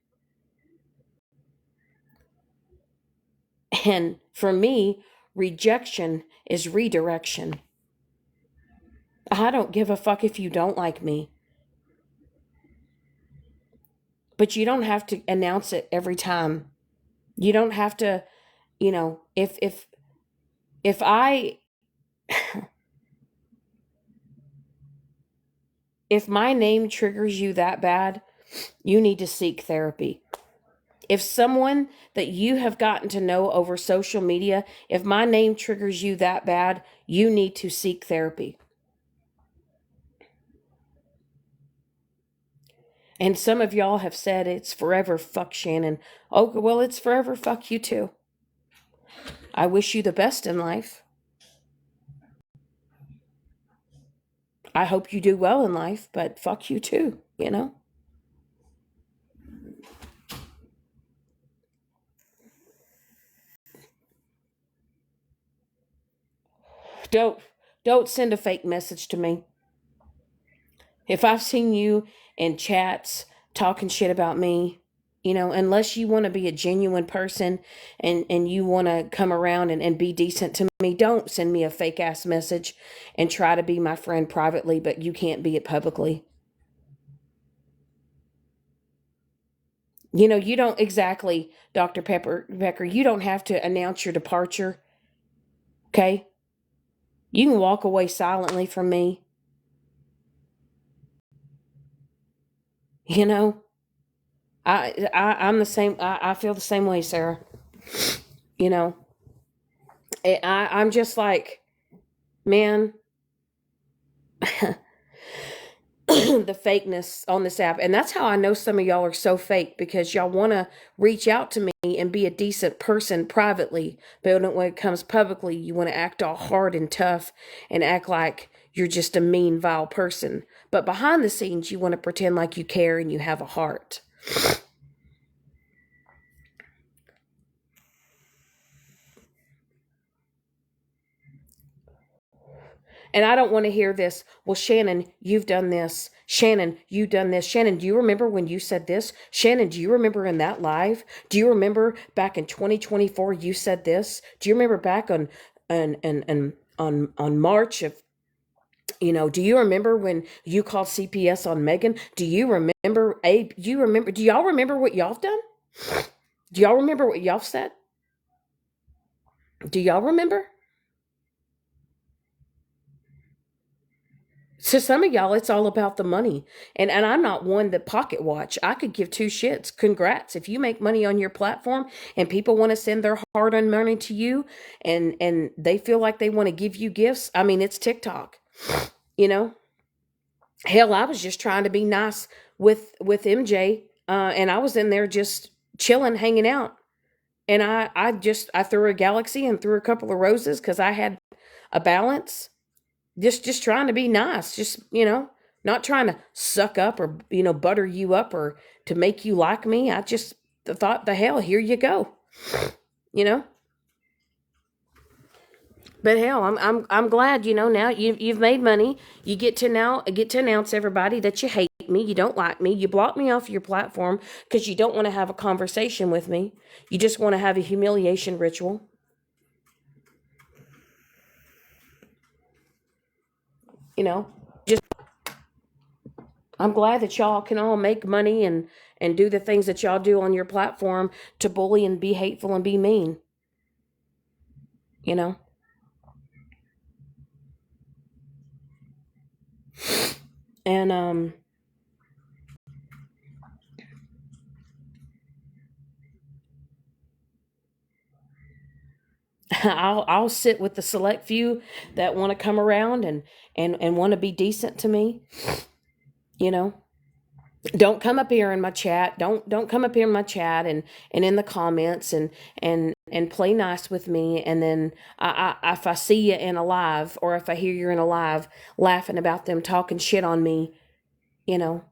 And for me, rejection is redirection. I don't give a fuck if you don't like me, but you don't have to announce it every time. You don't have to, if I if my name triggers you that bad, you need to seek therapy. If someone that you have gotten to know over social media, if my name triggers you that bad, you need to seek therapy. And some of y'all have said it's forever fuck Shannon. Oh, well, it's forever fuck you too. I wish you the best in life. I hope you do well in life, but fuck you too, you know? Don't don't send a fake message to me. If I've seen you in chats talking shit about me, unless you want to be a genuine person and you want to come around and be decent to me, don't send me a fake ass message and try to be my friend privately, but you can't be it publicly. You don't exactly, Dr. Pecker, you don't have to announce your departure, okay? You can walk away silently from me, you know? I'm the same. I feel the same way, Sarah. You know, I'm just like, man, the fakeness on this app. And that's how I know some of y'all are so fake, because y'all want to reach out to me and be a decent person privately. But when it comes publicly, you want to act all hard and tough and act like you're just a mean, vile person. But behind the scenes, you want to pretend like you care and you have a heart. And I don't want to hear this. Well, Shannon, you've done this. Shannon, you've done this. Shannon, do you remember when you said this? Shannon, do you remember in that live? Do you remember back in 2024 you said this? Do you remember back on March of, do you remember when you called CPS on Megan? Do you remember, Abe? Do y'all remember what y'all have done? Do y'all remember what y'all said? Do y'all remember? To some of y'all, it's all about the money. And I'm not one that pocket watch. I could give two shits. Congrats. If you make money on your platform and people want to send their hard earned money to you and they feel like they want to give you gifts, I mean, it's TikTok. You know? Hell, I was just trying to be nice with MJ. And I was in there just chilling, hanging out. And I threw a galaxy and threw a couple of roses because I had a balance, just trying to be nice, just not trying to suck up or butter you up or to make you like me. I just thought, the hell, here you go. you know but hell, I'm glad, now you've made money. You get to announce everybody that you hate me, you don't like me, you block me off your platform because you don't want to have a conversation with me. You just want to have a humiliation ritual. you know just I'm glad that y'all can all make money and do the things that y'all do on your platform to bully and be hateful and be mean. You know, and I'll sit with the select few that want to come around and want to be decent to me. You know, don't come up here in my chat. Don't come up here in my chat and in the comments and play nice with me. And then if I see you in a live, or if I hear you're in a live laughing about them talking shit on me, you know,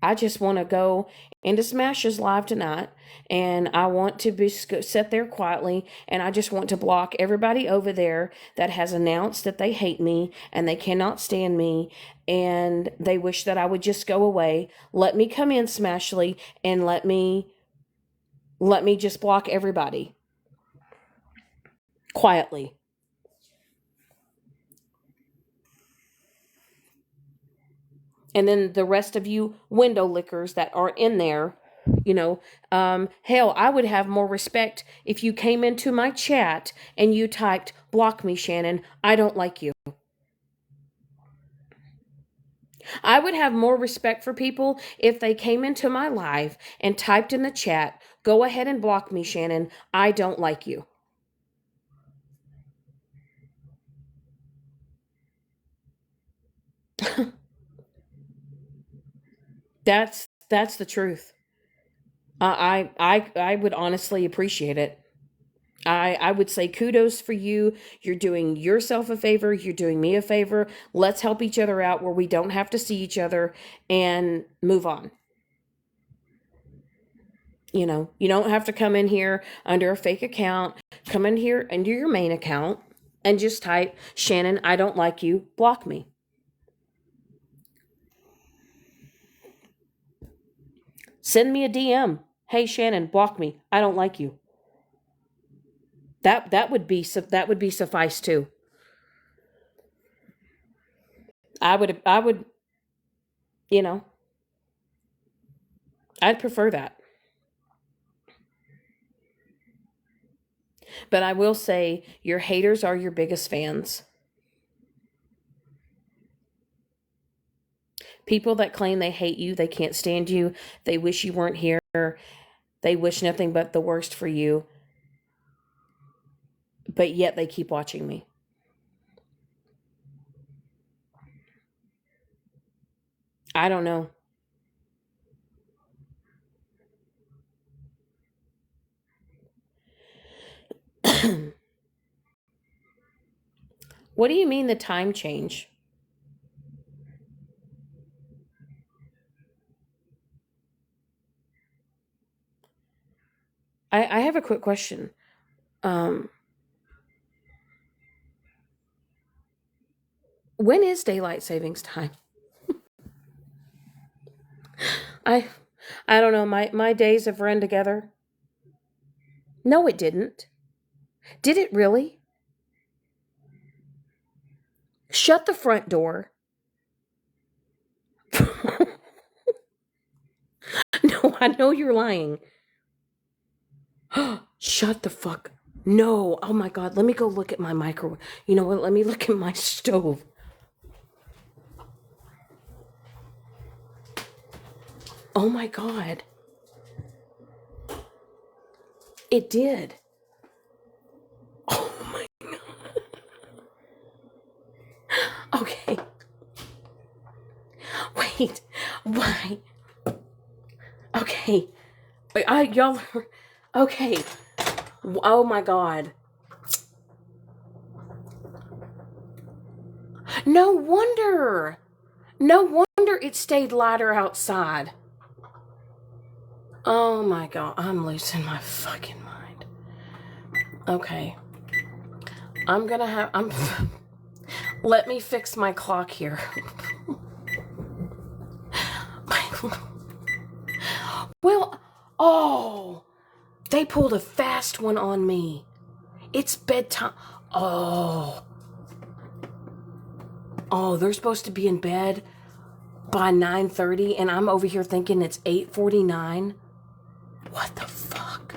I just want to go into Smash's live tonight, and I want to be sit there quietly, and I just want to block everybody over there that has announced that they hate me and they cannot stand me and they wish that I would just go away. Let me come in, Smashly, and let me just block everybody quietly. And then the rest of you window lickers that are in there, you know, hell, I would have more respect if you came into my chat and you typed, block me, Shannon, I don't like you. I would have more respect for people if they came into my live and typed in the chat, go ahead and block me, Shannon, I don't like you. That's the truth. I would honestly appreciate it. I would say kudos for you. You're doing yourself a favor. You're doing me a favor. Let's help each other out where we don't have to see each other and move on. You don't have to come in here under a fake account. Come in here under your main account and just type, Shannon, I don't like you. Block me. Send me a DM. Hey, Shannon, block me. I don't like you. That would be suffice too. I would, you know, I'd prefer that. But I will say your haters are your biggest fans. People that claim they hate you, they can't stand you, they wish you weren't here, they wish nothing but the worst for you, but yet they keep watching me. I don't know. What do you mean the time change? I have a quick question. Um, when is daylight savings time? I I don't know. My days have run together. No, it didn't. Did it really? Shut the front door. No, I know you're lying. Shut the fuck. No. Oh my god. Let me go look at my microwave. You know what? Let me look at my stove. Oh my god. It did. Oh my. Okay. Wait. Why? Okay. Y'all. Okay. Oh my god. No wonder. No wonder it stayed lighter outside. Oh my god. I'm losing my fucking mind. Okay. I'm gonna have. I'm. Let me fix my clock here. Well, oh, they pulled a fast one on me. It's bedtime. Oh, they're supposed to be in bed by 9:30, and I'm over here thinking it's 8:49. What the fuck?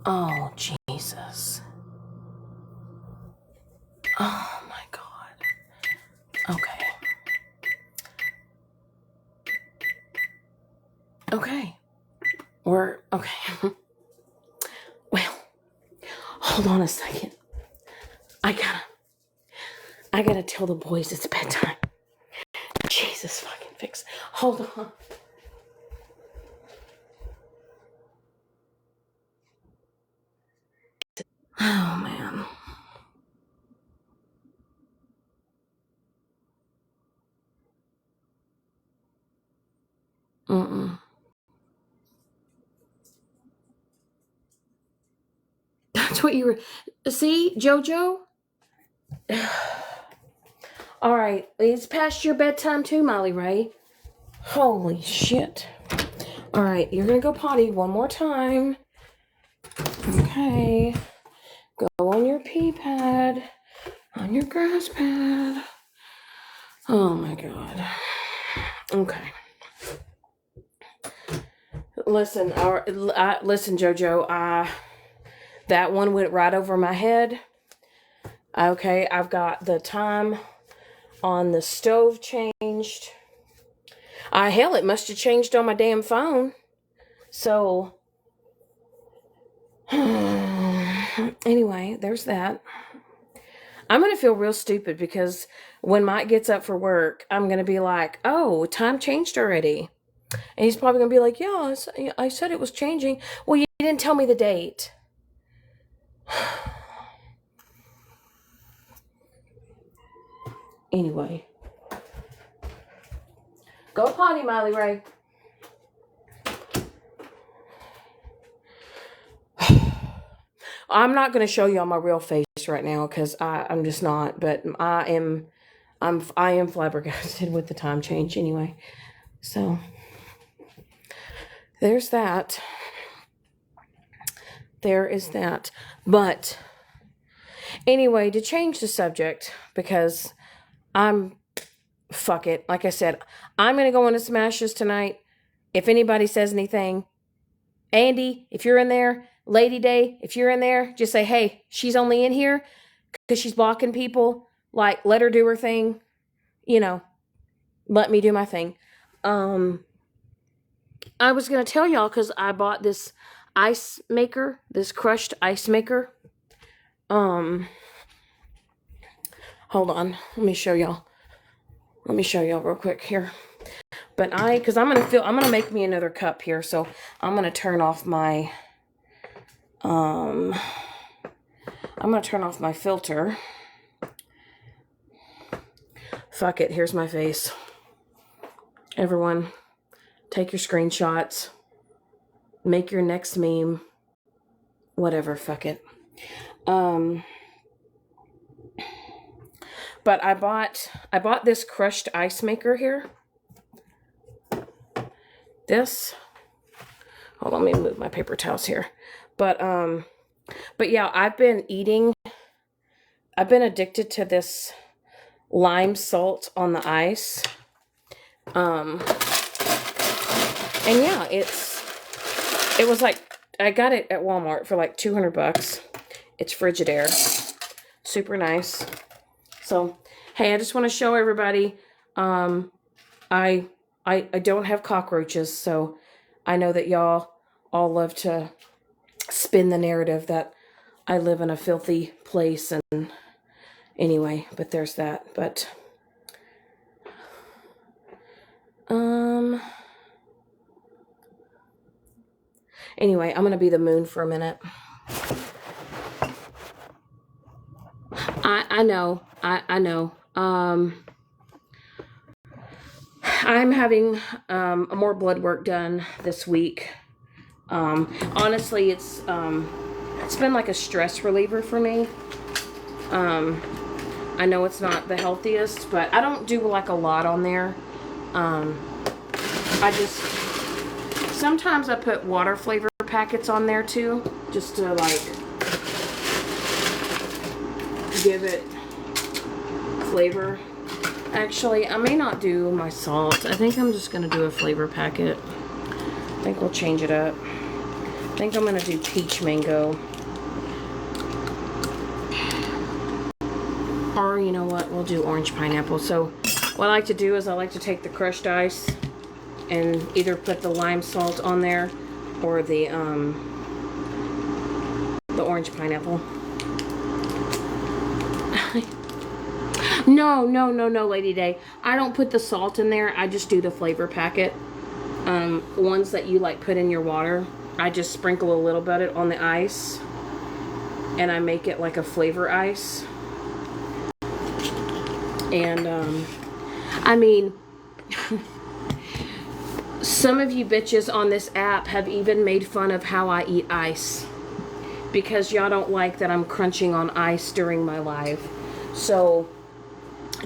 Oh, Jesus. Oh my god. Okay. Okay. We're okay. Well, hold on a second. I gotta tell the boys it's bedtime. Jesus fucking fix. Hold on. Oh man. Mm-mm. That's what you were. See, JoJo? All right. It's past your bedtime too, Molly Ray. Holy shit. All right. You're going to go potty one more time. Okay. Go on your pee pad. On your grass pad. Oh my God. Okay. Listen, listen, JoJo. That one went right over my head. Okay, I've got the time on the stove changed. Hell, it must have changed on my damn phone. So, anyway, there's that. I'm going to feel real stupid because when Mike gets up for work, I'm going to be like, oh, time changed already. And he's probably going to be like, yeah, I said it was changing. Well, you didn't tell me the date. Anyway. Go potty, Miley Ray. I'm not going to show you on my real face right now because I'm just not. But I am flabbergasted with the time change anyway. So there's that. There is that. But anyway, to change the subject, because fuck it. Like I said, I'm going to go into Smashes tonight. If anybody says anything, Andy, if you're in there, Lady Day, if you're in there, just say, hey, she's only in here because she's blocking people. Like, let her do her thing. You know, let me do my thing. I was going to tell y'all because I bought this ice maker, this crushed ice maker. Hold on. Let me show y'all. Let me show y'all real quick here. But because I'm going to make me another cup here. So I'm going to turn off my, I'm going to turn off my filter. Fuck it. Here's my face. Everyone, take your screenshots. Make your next meme. Whatever. Fuck it. But I bought this crushed ice maker here. This. Hold on, let me move my paper towels here. But yeah, I've been addicted to this lime salt on the ice. And yeah, it was like, I got it at Walmart for like $200. It's Frigidaire. Super nice. So, hey, I just want to show everybody, I don't have cockroaches, so I know that y'all all love to spin the narrative that I live in a filthy place, and anyway, but there's that. But anyway, I'm gonna be the moon for a minute. I know. I'm having more blood work done this week. Honestly, it's been like a stress reliever for me. I know it's not the healthiest, but I don't do like a lot on there. Sometimes I put water flavor packets on there too, just to like give it flavor. Actually, I may not do my salt. I think I'm just going to do a flavor packet. I think we'll change it up. I think I'm going to do peach mango. Or, you know what, we'll do orange pineapple. So, what I like to do is I like to take the crushed ice and either put the lime salt on there or the orange pineapple. No, Lady Day. I don't put the salt in there. I just do the flavor packet. Ones that you like put in your water. I just sprinkle a little bit on the ice. And I make it like a flavor ice. And, I mean, Some of you bitches on this app have even made fun of how I eat ice, because y'all don't like that I'm crunching on ice during my live. So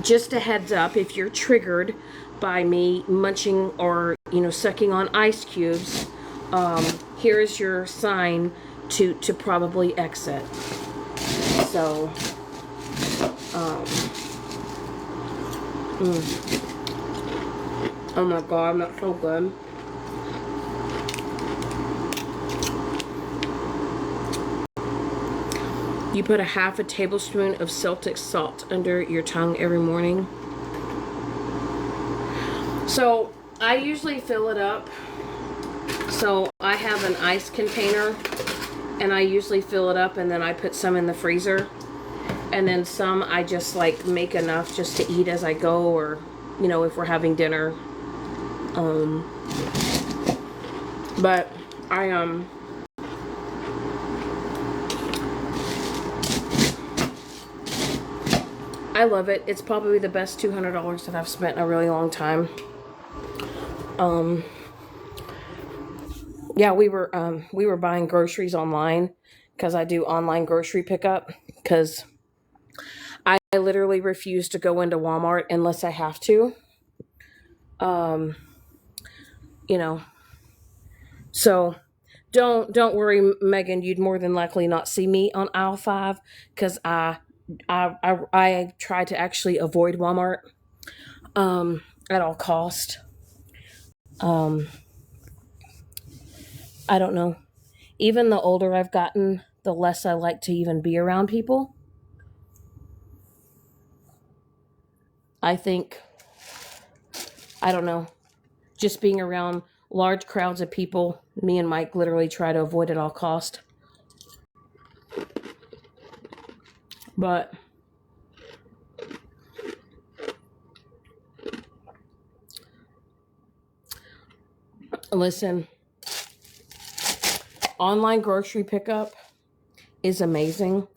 just a heads up, if you're triggered by me munching or, sucking on ice cubes, here is your sign to probably exit. So, oh my God, that's so good. You put a half a tablespoon of Celtic salt under your tongue every morning. So I usually fill it up. So I have an ice container, and I usually fill it up, and then I put some in the freezer, and then some I just like make enough just to eat as I go, or if we're having dinner. But I love it. It's probably the best $200 that I've spent in a really long time. Yeah, we were buying groceries online, because I do online grocery pickup, because I literally refuse to go into Walmart unless I have to. So don't worry, Megan. You'd more than likely not see me on aisle 5, because I try to actually avoid Walmart at all cost. I don't know. Even the older I've gotten, the less I like to even be around people. I think, I don't know, just being around large crowds of people, me and Mike literally try to avoid at all cost. But listen, online grocery pickup is amazing.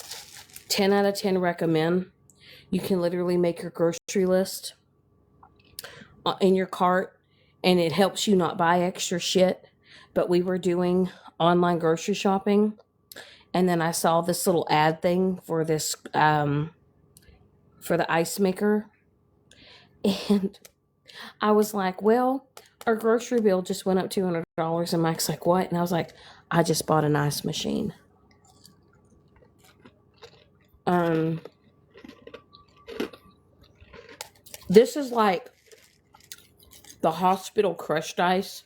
10 out of 10 recommend. You can literally make your grocery list in your cart, and it helps you not buy extra shit. But we were doing online grocery shopping, and then I saw this little ad thing for this for the ice maker, and I was like, well, our grocery bill just went up $200. And Mike's like, what? And I was like, I just bought an ice machine. This is like the hospital crushed ice,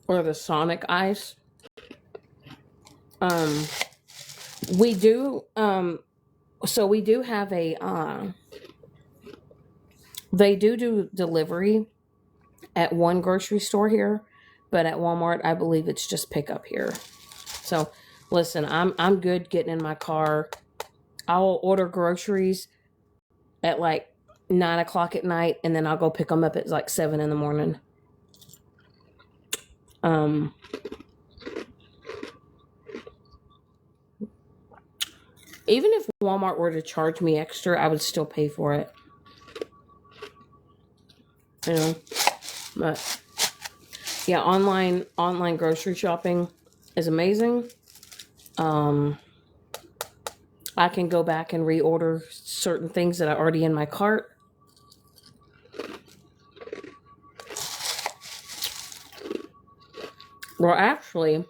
or the Sonic ice. We do so we do have a they do delivery at one grocery store here, but at Walmart I believe it's just pickup here. So listen, I'm good getting in my car. I'll order groceries at like 9 o'clock at night, and then I'll go pick them up at like 7 in the morning. Even if Walmart were to charge me extra, I would still pay for it. But yeah, online grocery shopping is amazing. I can go back and reorder certain things that are already in my cart. We're actually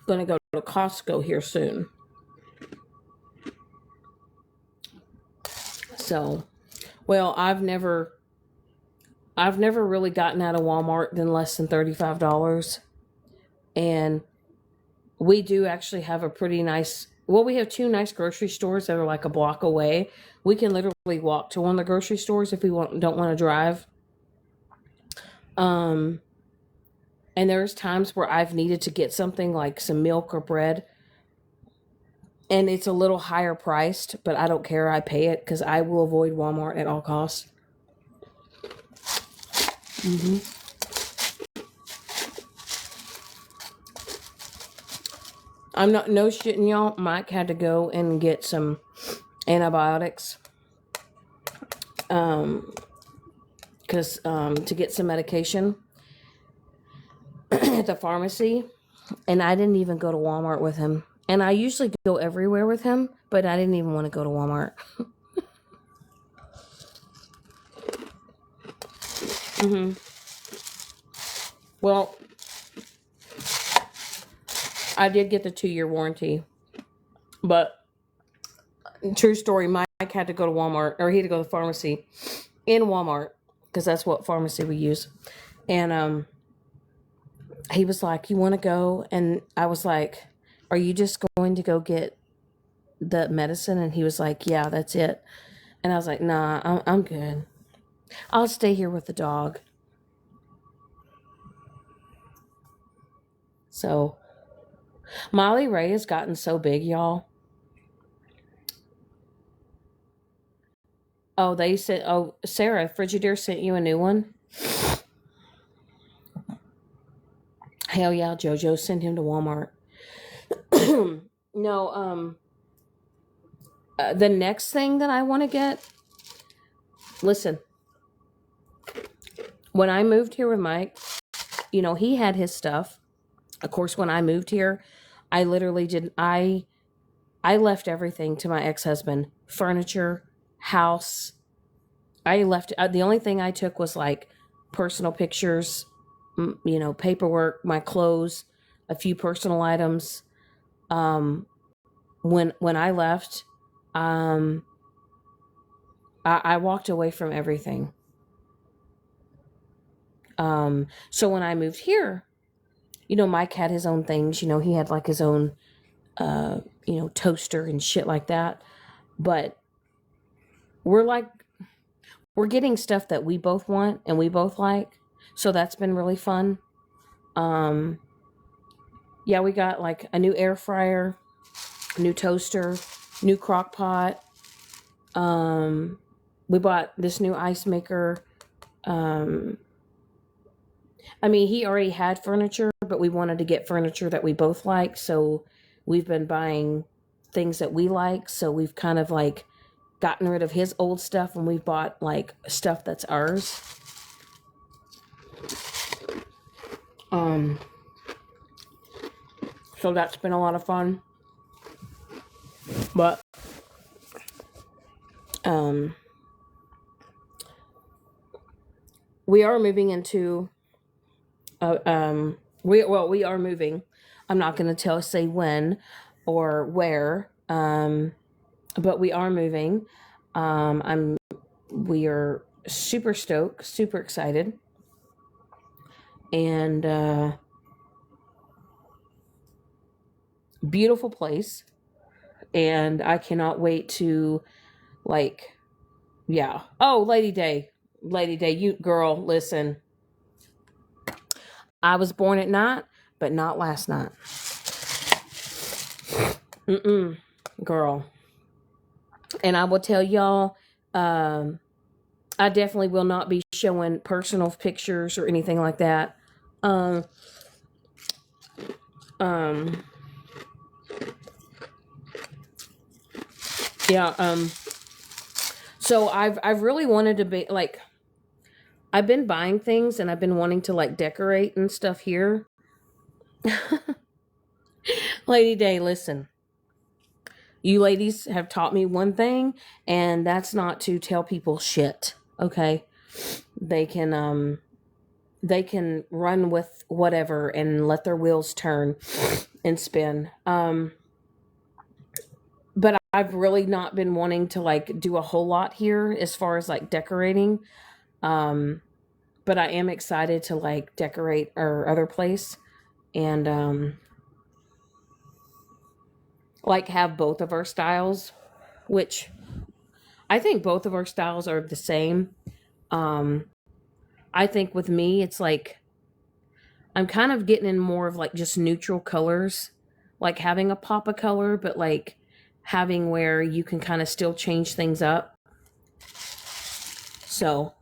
going to go to Costco here soon. So, well, I've never really gotten out of Walmart than less than $35. And we do actually have a pretty nice, well, we have 2 nice grocery stores that are like a block away. We can literally walk to one of the grocery stores if we don't want to drive. And there's times where I've needed to get something like some milk or bread, and it's a little higher priced, but I don't care. I pay it because I will avoid Walmart at all costs. I'm not, no shitting y'all, Mike had to go and get some antibiotics. because to get some medication at the pharmacy, and I didn't even go to Walmart with him. And I usually go everywhere with him, but I didn't even want to go to Walmart. hmm Well, I did get the 2-year warranty, but true story, Mike had to go to Walmart, or he had to go to the pharmacy in Walmart, because that's what pharmacy we use. And he was like, "You want to go?" And I was like, "Are you just going to go get the medicine?" And he was like, "Yeah, that's it." And I was like, "Nah, I'm good. I'll stay here with the dog." So Molly Ray has gotten so big, y'all. Oh, they said, "Oh, Sarah, Frigidaire sent you a new one." Hell yeah, JoJo, send him to Walmart. No, the next thing that I want to get, listen, when I moved here with Mike, he had his stuff. Of course, when I moved here, I literally did, I left everything to my ex-husband. Furniture, house. I left, the only thing I took was like personal pictures, paperwork, my clothes, a few personal items. Um, when I left, um, I walked away from everything. So when I moved here, Mike had his own things. He had like his own, toaster and shit like that. But we're getting stuff that we both want and we both like. So that's been really fun. Um, yeah, we got like a new air fryer, new toaster, new crock pot. We bought this new ice maker. I mean, he already had furniture, but we wanted to get furniture that we both like. So we've been buying things that we like. So we've kind of like gotten rid of his old stuff and we've bought like stuff that's ours. So that's been a lot of fun. But we are moving into we are moving. I'm not going to say when or where, but we are moving. We are super stoked, super excited, and beautiful place, and I cannot wait to yeah. Oh, Lady Day, you girl, listen. I was born at night, but not last night. Girl. And I will tell y'all, I definitely will not be showing personal pictures or anything like that. Yeah. So I've really wanted to be like, I've been buying things and I've been wanting to like decorate and stuff here. Lady Day, listen. You ladies have taught me one thing, and that's not to tell people shit. Okay? They can run with whatever and let their wheels turn and spin. But I've really not been wanting to like do a whole lot here as far as like decorating. But I am excited to like decorate our other place and like have both of our styles, which I think both of our styles are the same. I think with me, it's like I'm kind of getting in more of like just neutral colors, like having a pop of color, but like having where you can kind of still change things up. So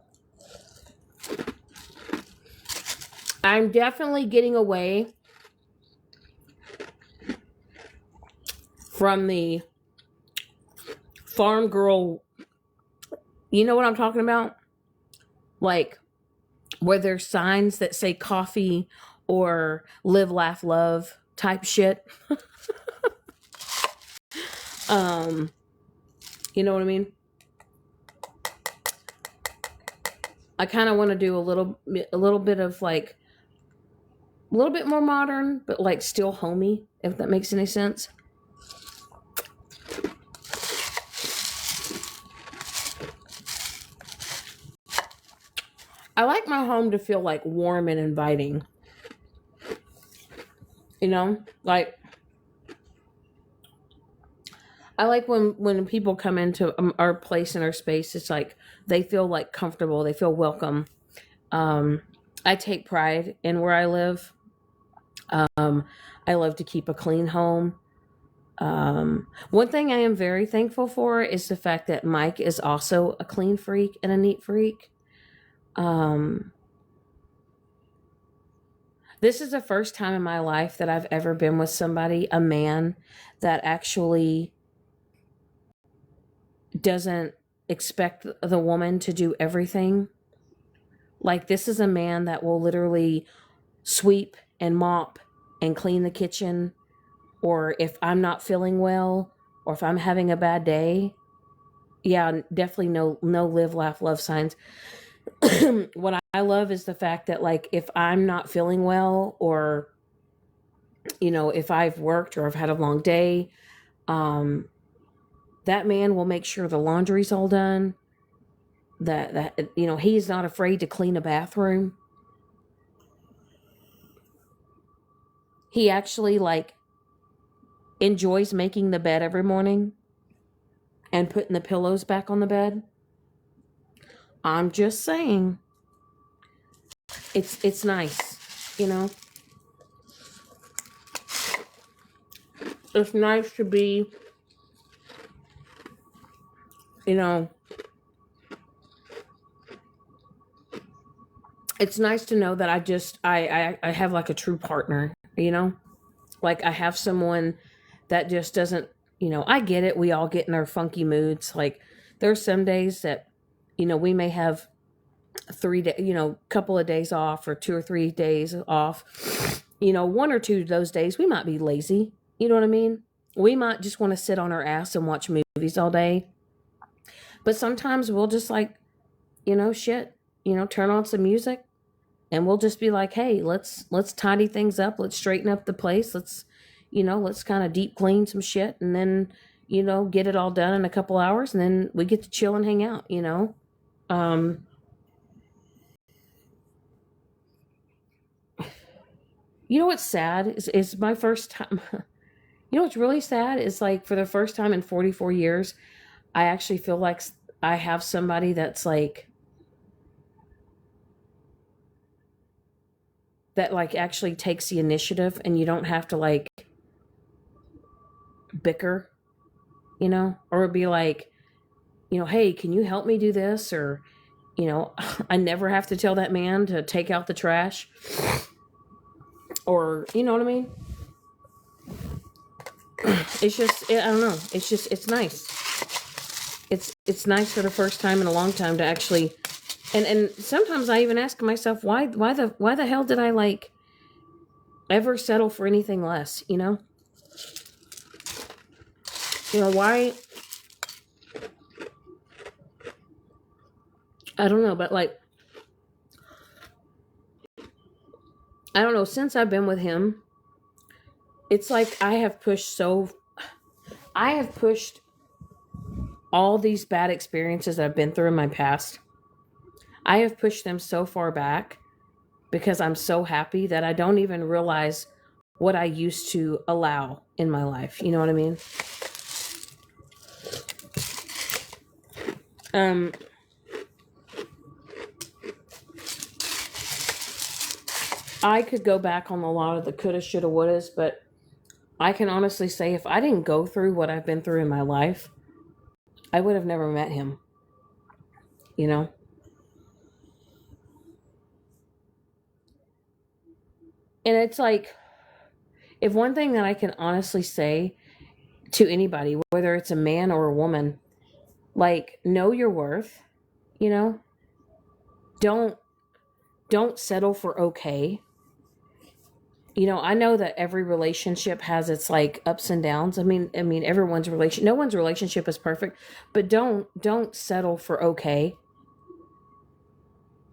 I'm definitely getting away from the farm girl. You know what I'm talking about? like where there's signs that say coffee or live, laugh, love type shit. Um, you know what I mean? I kind of want to do a little bit of like a little bit more modern, but like still homey, if that makes any sense. I like my home to feel like warm and inviting. You know, like I like when people come into our place and our space. It's like they feel like comfortable. They feel welcome. Um, I take pride in where I live. Um, I love to keep a clean home. One thing I am very thankful for is the fact that Mike is also a clean freak and a neat freak. Um, this is the first time in my life that I've ever been with somebody, a man, that actually doesn't expect the woman to do everything. Like, this is a man that will literally sweep and mop and clean the kitchen, or if I'm not feeling well, or if I'm having a bad day. Yeah, definitely no live, laugh, love signs. What I love is the fact that, like, if I'm not feeling well, or if I've worked or I've had a long day, um, that man will make sure the laundry's all done. That he's not afraid to clean a bathroom. He actually like enjoys making the bed every morning and putting the pillows back on the bed. I'm just saying, it's nice, you know. It's nice to be, you know. It's nice to know that I have like a true partner, you know. Like I have someone that just doesn't, I get it. We all get in our funky moods. Like there's some days that, we may have 3 day, couple of days off or 2 or 3 days off. One or two of those days we might be lazy. You know what I mean? We might just want to sit on our ass and watch movies all day. But sometimes we'll just like, shit, turn on some music and we'll just be like, hey, let's tidy things up. Let's straighten up the place. Let's kind of deep clean some shit and then, get it all done in a couple hours and then we get to chill and hang out, Um, what's sad is my first time. What's really sad is like for the first time in 44 years, I actually feel like I have somebody that's like, that like actually takes the initiative and you don't have to like bicker, or be like, hey, can you help me do this? Or, I never have to tell that man to take out the trash. Or, you know what I mean? It's just, I don't know. It's nice. It's nice for the first time in a long time to actually, and sometimes I even ask myself, why the hell did I like ever settle for anything less, why, I don't know, but like, I don't know, since I've been with him, it's like I have pushed all these bad experiences that I've been through in my past. I have pushed them so far back because I'm so happy that I don't even realize what I used to allow in my life. You know what I mean? I could go back on a lot of the coulda, shoulda, wouldas, but I can honestly say if I didn't go through what I've been through in my life, I would have never met him. And it's like, if one thing that I can honestly say to anybody, whether it's a man or a woman, like, know your worth, you know? don't settle for okay. I know that every relationship has its like ups and downs. I mean no one's relationship is perfect, but don't settle for okay.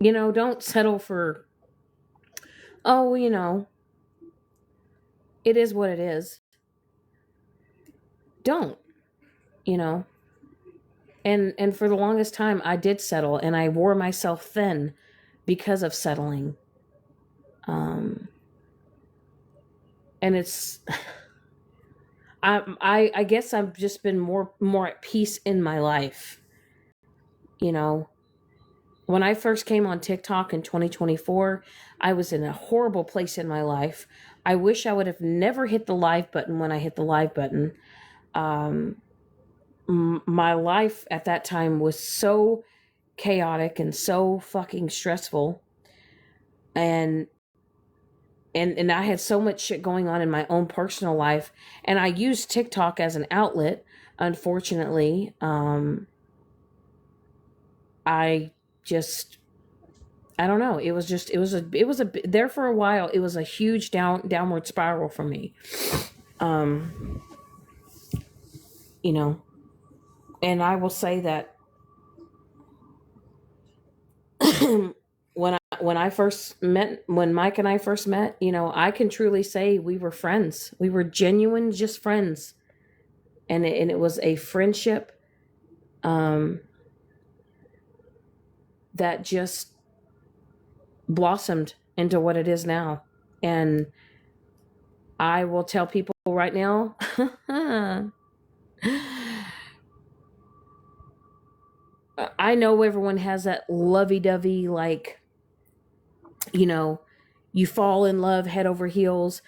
Don't settle for, oh, it is what it is. Don't, you know. And for the longest time I did settle, and I wore myself thin because of settling. Um and it's I guess I've just been more at peace in my life. You know, when I first came on TikTok in 2024, I was in a horrible place in my life. I wish I would have never hit the live button when I hit the live button. Um, my life at that time was so chaotic and so fucking stressful, and and I had so much shit going on in my own personal life, and I used TikTok as an outlet. Unfortunately, I just I don't know. It was a there for a while. It was a huge downward spiral for me. Um, you know, and I will say that when Mike and I first met, I can truly say we were friends. We were genuine, just friends, and it was a friendship um, that just blossomed into what it is now. And I will tell people right now, I know everyone has that lovey-dovey, like, you know, you fall in love head over heels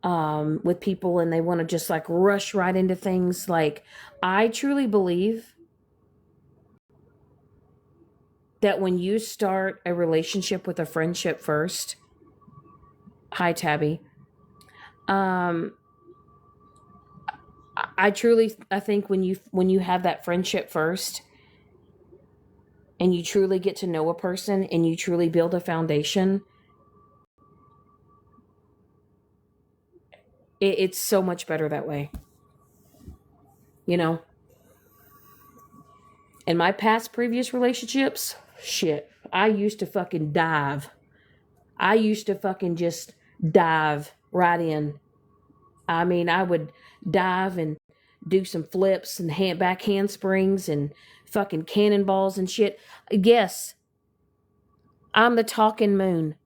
with people, and they want to just like rush right into things. Like, I truly believe that when you start a relationship with a friendship first, hi Tabby, um, I think when you have that friendship first, and you truly get to know a person, and you truly build a foundation, it's so much better that way. You know, in my past previous relationships, shit, I used to fucking dive. I used to fucking just dive right in. I mean, I would dive and do some flips and back handsprings and fucking cannonballs and shit. Yes, I'm the talking moon.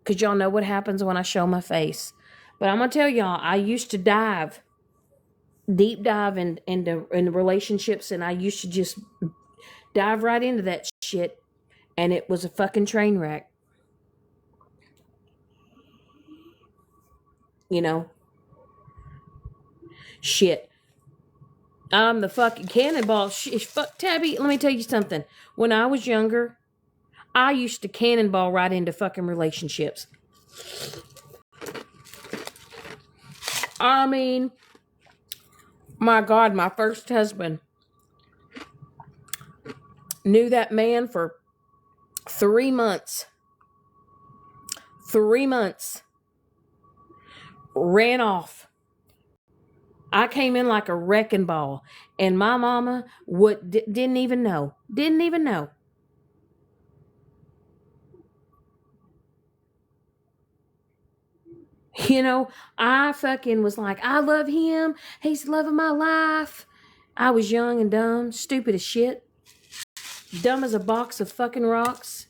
Because y'all know what happens when I show my face. But I'm going to tell y'all, I used to deep dive into relationships, and I used to just dive right into that shit. And it was a fucking train wreck. You know? Shit. I'm the fucking cannonball. Fuck, Tabby, let me tell you something. When I was younger, I used to cannonball right into fucking relationships. I mean, my God, my first husband knew that man for 3 months. 3 months. Ran off. I came in like a wrecking ball, and my mama didn't even know. Didn't even know. I fucking was like, I love him. He's the love of my life. I was young and dumb, stupid as shit, dumb as a box of fucking rocks.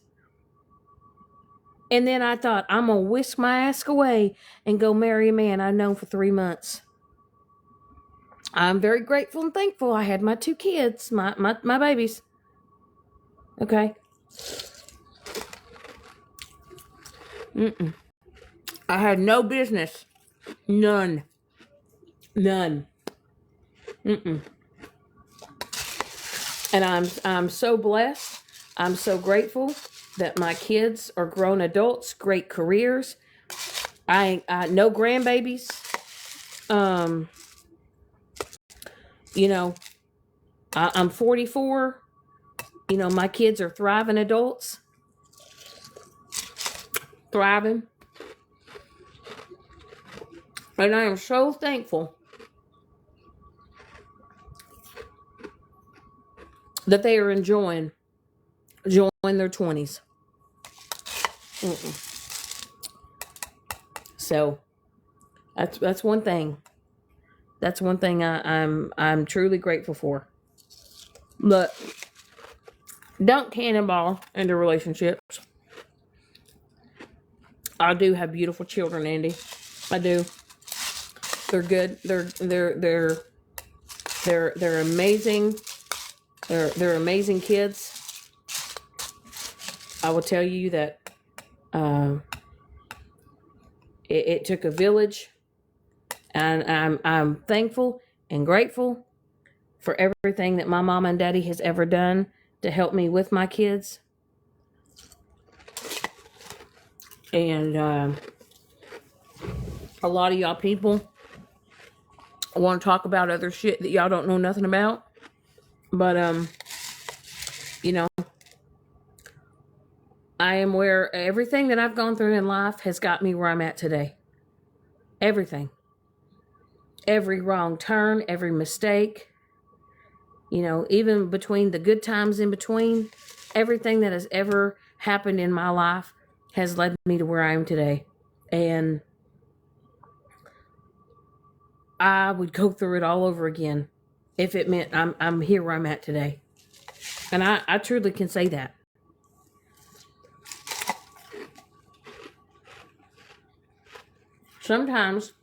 And then I thought, I'm gonna whisk my ass away and go marry a man I've known for 3 months. I'm very grateful and thankful I had my 2 kids, my babies. Okay. Mm-mm. I had no business. None. None. Mm-mm. And I'm so blessed. I'm so grateful that my kids are grown adults, great careers. I no grandbabies. Um, you know, I'm 44. My kids are thriving adults. thriving. And I am so thankful that they are enjoying their 20s. So that's one thing. That's one thing I'm truly grateful for. But don't cannonball into relationships. I do have beautiful children, Andy. I do. They're good. They're amazing. They're amazing kids. I will tell you that it took a village, and I'm thankful and grateful for everything that my mom and daddy has ever done to help me with my kids. And a lot of y'all people want to talk about other shit that y'all don't know nothing about. But, I am where everything that I've gone through in life has got me where I'm at today. Everything. Every wrong turn, every mistake, even between the good times in between, everything that has ever happened in my life has led me to where I am today. And I would go through it all over again if it meant I'm here where I'm at today. And I truly can say that. Sometimes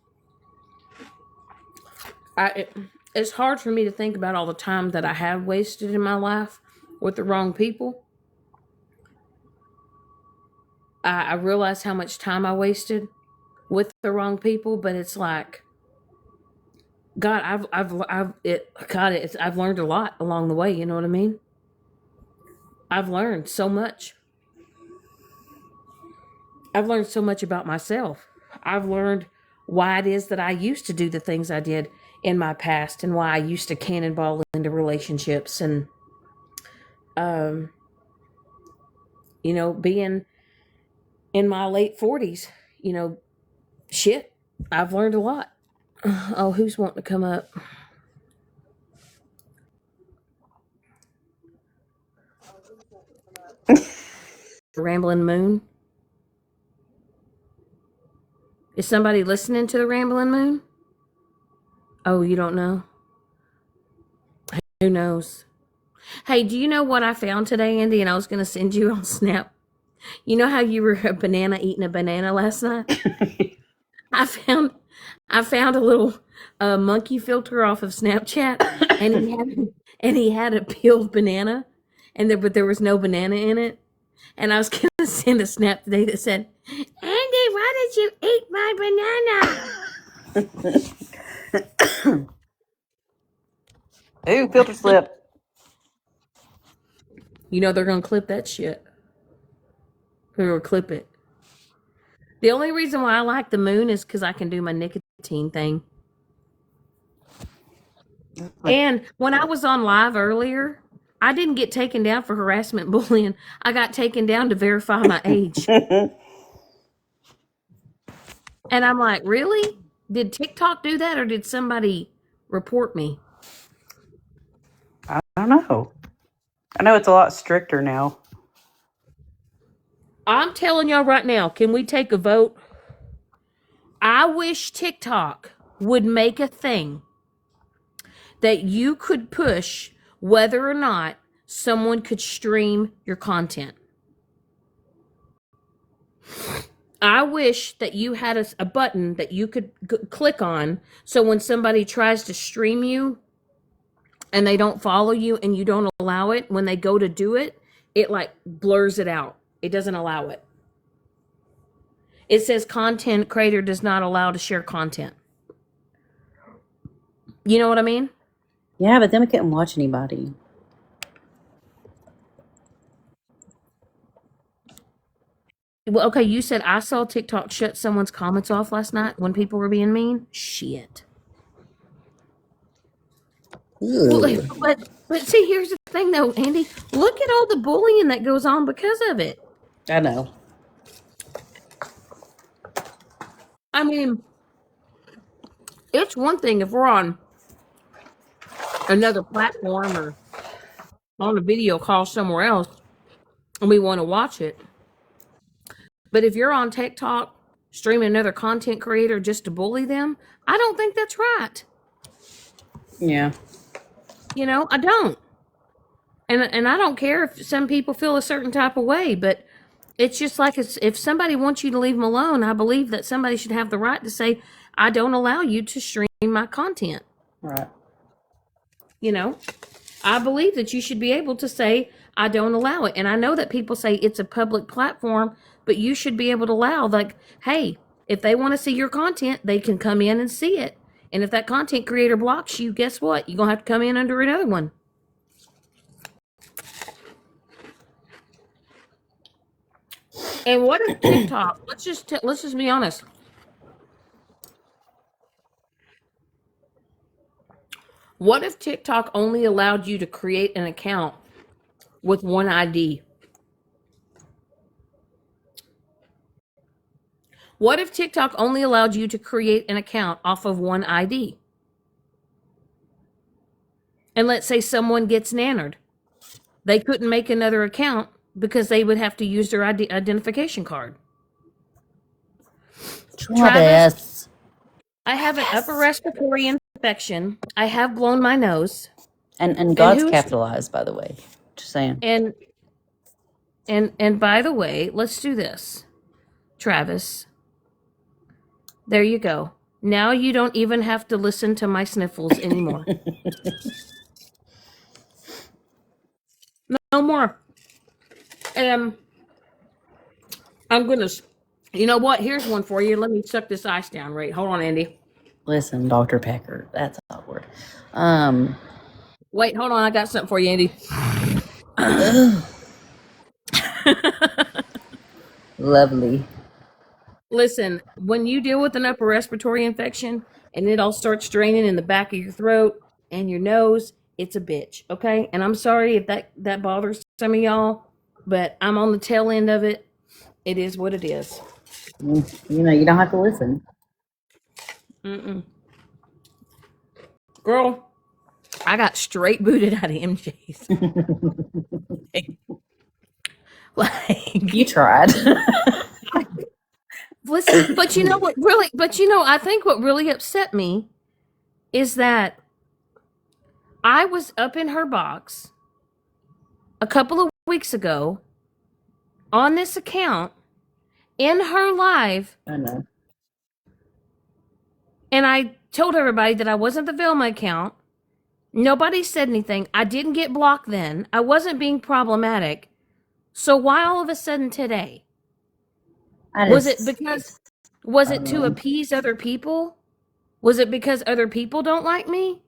it's hard for me to think about all the time that I have wasted in my life with the wrong people. I realize how much time I wasted with the wrong people, but it's like, God, I've learned a lot along the way. You know what I mean? I've learned so much. I've learned so much about myself. I've learned why it is that I used to do the things I did in my past, and why I used to cannonball into relationships, and being in my late 40s, shit, I've learned a lot. Oh, who's wanting to come up? Rambling Moon. Is somebody listening to the Rambling Moon? Oh, you don't know? Who knows? Hey, do you know what I found today, Andy? And I was going to send you on Snap. You know how you were eating a banana last night? I found a little monkey filter off of Snapchat, and he had a peeled banana, but there was no banana in it. And I was going to send a snap today that said, Andy, why did you eat my banana? Ooh, filter slip. They're going to clip that shit. They're going to clip it. The only reason why I like the moon is because I can do my nicotine thing. And when I was on live earlier, I didn't get taken down for harassment bullying. I got taken down to verify my age. And I'm like, really? Did TikTok do that, or did somebody report me? I don't know. I know it's a lot stricter now. I'm telling y'all right now, can we take a vote? I wish TikTok would make a thing that you could push whether or not someone could stream your content. I wish that you had a button that you could click on, so when somebody tries to stream you and they don't follow you and you don't allow it, when they go to do it, it like blurs it out. It doesn't allow it. It says content creator does not allow to share content. You know what I mean? Yeah, but then we couldn't watch anybody. Well, okay, you said I saw TikTok shut someone's comments off last night when people were being mean. Shit. Well, but see, here's the thing though, Andy. Look at all the bullying that goes on because of it. I know. I mean, it's one thing if we're on another platform or on a video call somewhere else and we want to watch it. But if you're on TikTok streaming another content creator just to bully them, I don't think that's right. Yeah. I don't. And I don't care if some people feel a certain type of way, but it's just like if somebody wants you to leave them alone, I believe that somebody should have the right to say, I don't allow you to stream my content. Right. I believe that you should be able to say, I don't allow it. And I know that people say it's a public platform, but you should be able to allow, like, hey, if they want to see your content, they can come in and see it. And if that content creator blocks you, guess what? You're going to have to come in under another one. And what if TikTok, let's just be honest. What if TikTok only allowed you to create an account with one ID? What if TikTok only allowed you to create an account off of one ID? And let's say someone gets nannered. They couldn't make another account because they would have to use their identification card. Travis, I have an upper respiratory infection. I have blown my nose. And God's capitalized, by the way. Just saying. And by the way, let's do this. Travis, there you go. Now you don't even have to listen to my sniffles anymore. No more. I'm gonna. You know what? Here's one for you. Let me suck this ice down. Right. Hold on, Andy. Listen, Dr. Pecker. That's awkward. Wait, hold on. I got something for you, Andy. Lovely. Listen, when you deal with an upper respiratory infection and it all starts draining in the back of your throat and your nose, it's a bitch, okay? And I'm sorry if that bothers some of y'all, but I'm on the tail end of it. It is what it is. You don't have to listen. Girl, I got straight booted out of MJ's. Like, you tried. Listen, but you know what really, I think what really upset me is that I was up in her box a couple of weeks ago on this account in her live. I know. And I told everybody that I wasn't the Velma account. Nobody said anything. I didn't get blocked then. I wasn't being problematic. So why all of a sudden today? Was it to appease other people? Was it because other people don't like me?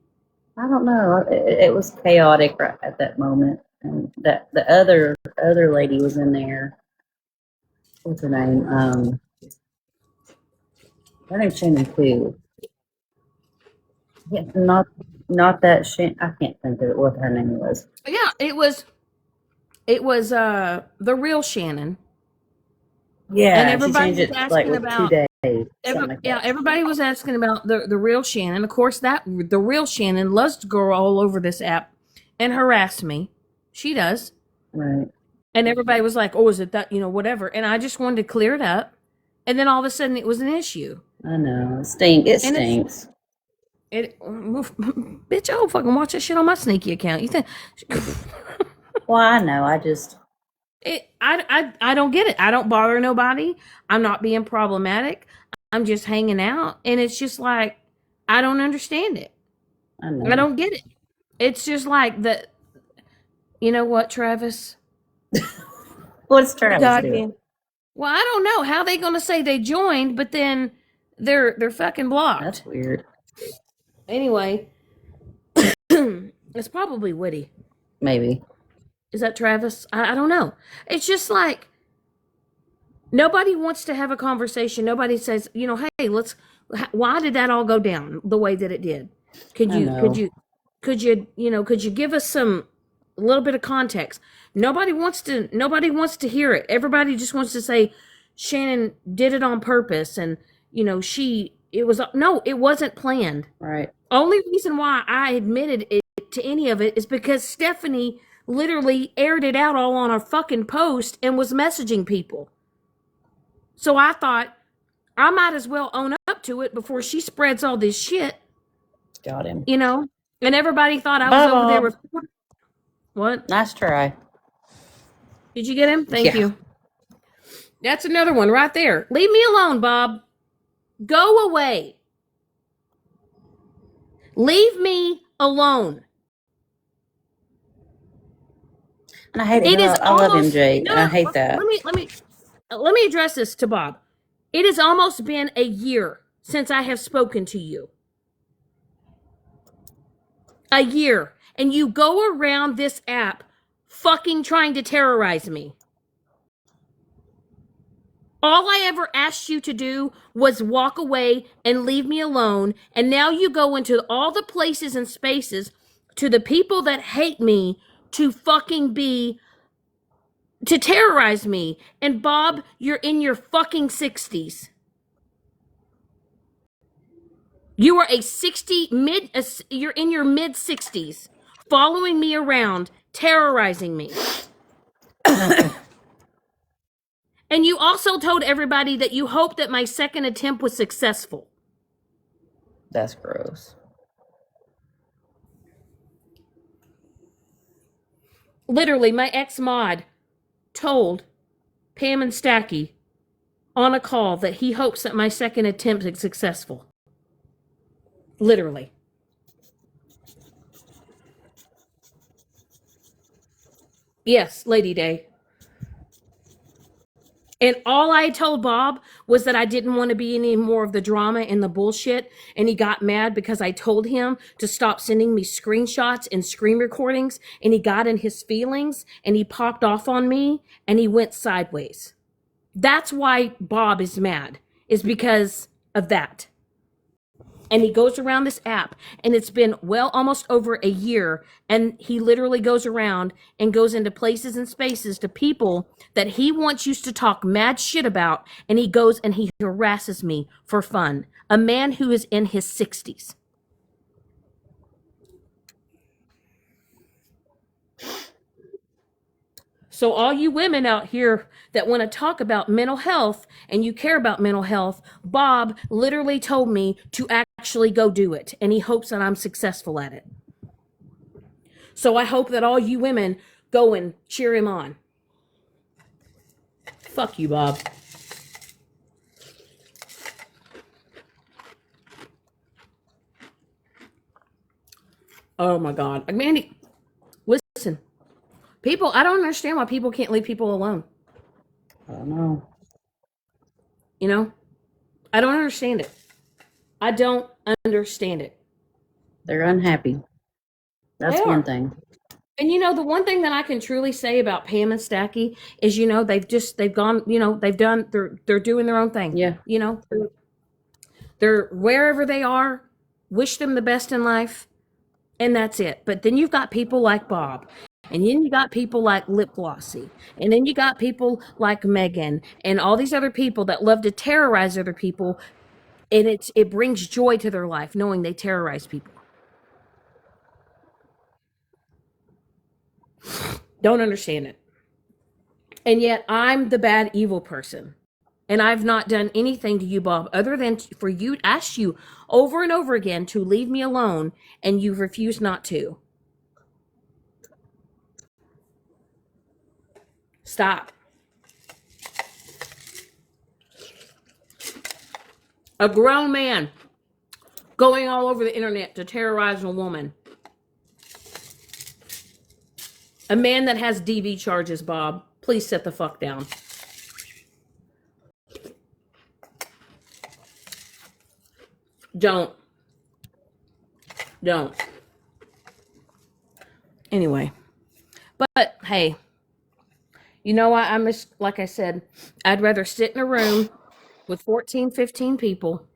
I don't know. It was chaotic right at that moment, and that the other lady was in there. What's her name? Her name's Shannon too. Yeah, not that Shannon. I can't think of what her name was. Yeah, it was the real Shannon. Yeah, and everybody was asking like about 2 days. Everybody was asking about the real Shannon. Of course, the real Shannon loves to go all over this app and harass me. She does. Right. And everybody was like, "Oh, is it that? Whatever." And I just wanted to clear it up. And then all of a sudden, it was an issue. I know. It stinks. Bitch, I'll fucking watch that shit on my sneaky account. You think? Well, I know. I just. I don't get it. I don't bother nobody. I'm not being problematic. I'm just hanging out. And it's just like, I don't understand it. I know. I don't get it. It's just like you know what, Travis? What's Travis doing? Well, I don't know how they going to say they joined, but then they're fucking blocked. That's weird. Anyway, it's probably Woody. Maybe. Is that Travis? I don't know. It's just like nobody wants to have a conversation. Nobody says, hey, why did that all go down the way that it did? Could you give us a little bit of context? Nobody wants to hear it. Everybody just wants to say Shannon did it on purpose and it wasn't planned. Right. Only reason why I admitted it to any of it is because Stephanie literally aired it out all on her fucking post and was messaging people. So I thought I might as well own up to it before she spreads all this shit, Got him. And everybody thought I Bye, was over there Bob. with. What? Nice try. Did you get him? Thank Yeah. you. That's another one right there. Leave me alone, Bob. Go away. Leave me alone. And I hate It it. is I love almost- MJ. No, I hate that. Let me address this to Bob. It has almost been a year since I have spoken to you. A year. And you go around this app fucking trying to terrorize me. All I ever asked you to do was walk away and leave me alone. And now you go into all the places and spaces to the people that hate me to terrorize me. And Bob, you're in your fucking 60s. You are you're in your mid 60s, following me around, terrorizing me. And you also told everybody that you hoped that my second attempt was successful. That's gross. Literally, my ex-mod told Pam and Stacky on a call that he hopes that my second attempt is successful. Literally. Yes, Lady Day. And all I told Bob was that I didn't want to be any more of the drama and the bullshit. And he got mad because I told him to stop sending me screenshots and screen recordings. And he got in his feelings and he popped off on me and he went sideways. That's why Bob is mad, is because of that. And he goes around this app, and it's been almost over a year, and he literally goes around and goes into places and spaces to people that he wants used to talk mad shit about, and he goes and he harasses me for fun. A man who is in his 60s. So all you women out here that want to talk about mental health and you care about mental health, Bob literally told me to actually go do it. And he hopes that I'm successful at it. So I hope that all you women go and cheer him on. Fuck you, Bob. Oh my God. Mandy, listen. People, I don't understand why people can't leave people alone. I don't know. I don't understand it. I don't understand it. They're unhappy. That's They one are. thing. And the one thing that I can truly say about Pam and Stacky is, they've gone, they're doing their own thing. Yeah. They're wherever they are, wish them the best in life, and that's it. But then you've got people like Bob, and then you got people like Lip Glossy, and then you got people like Megan, and all these other people that love to terrorize other people, and it brings joy to their life knowing they terrorize people. Don't understand it. And yet I'm the bad, evil person. And I've not done anything to you, Bob, other than for you, ask you over and over again to leave me alone, and you've refused not to. Stop. A grown man going all over the internet to terrorize a woman. A man that has DV charges, Bob. Please sit the fuck down. Don't. Anyway. But, hey. I'm just, like I said, I'd rather sit in a room with 14, 15 people,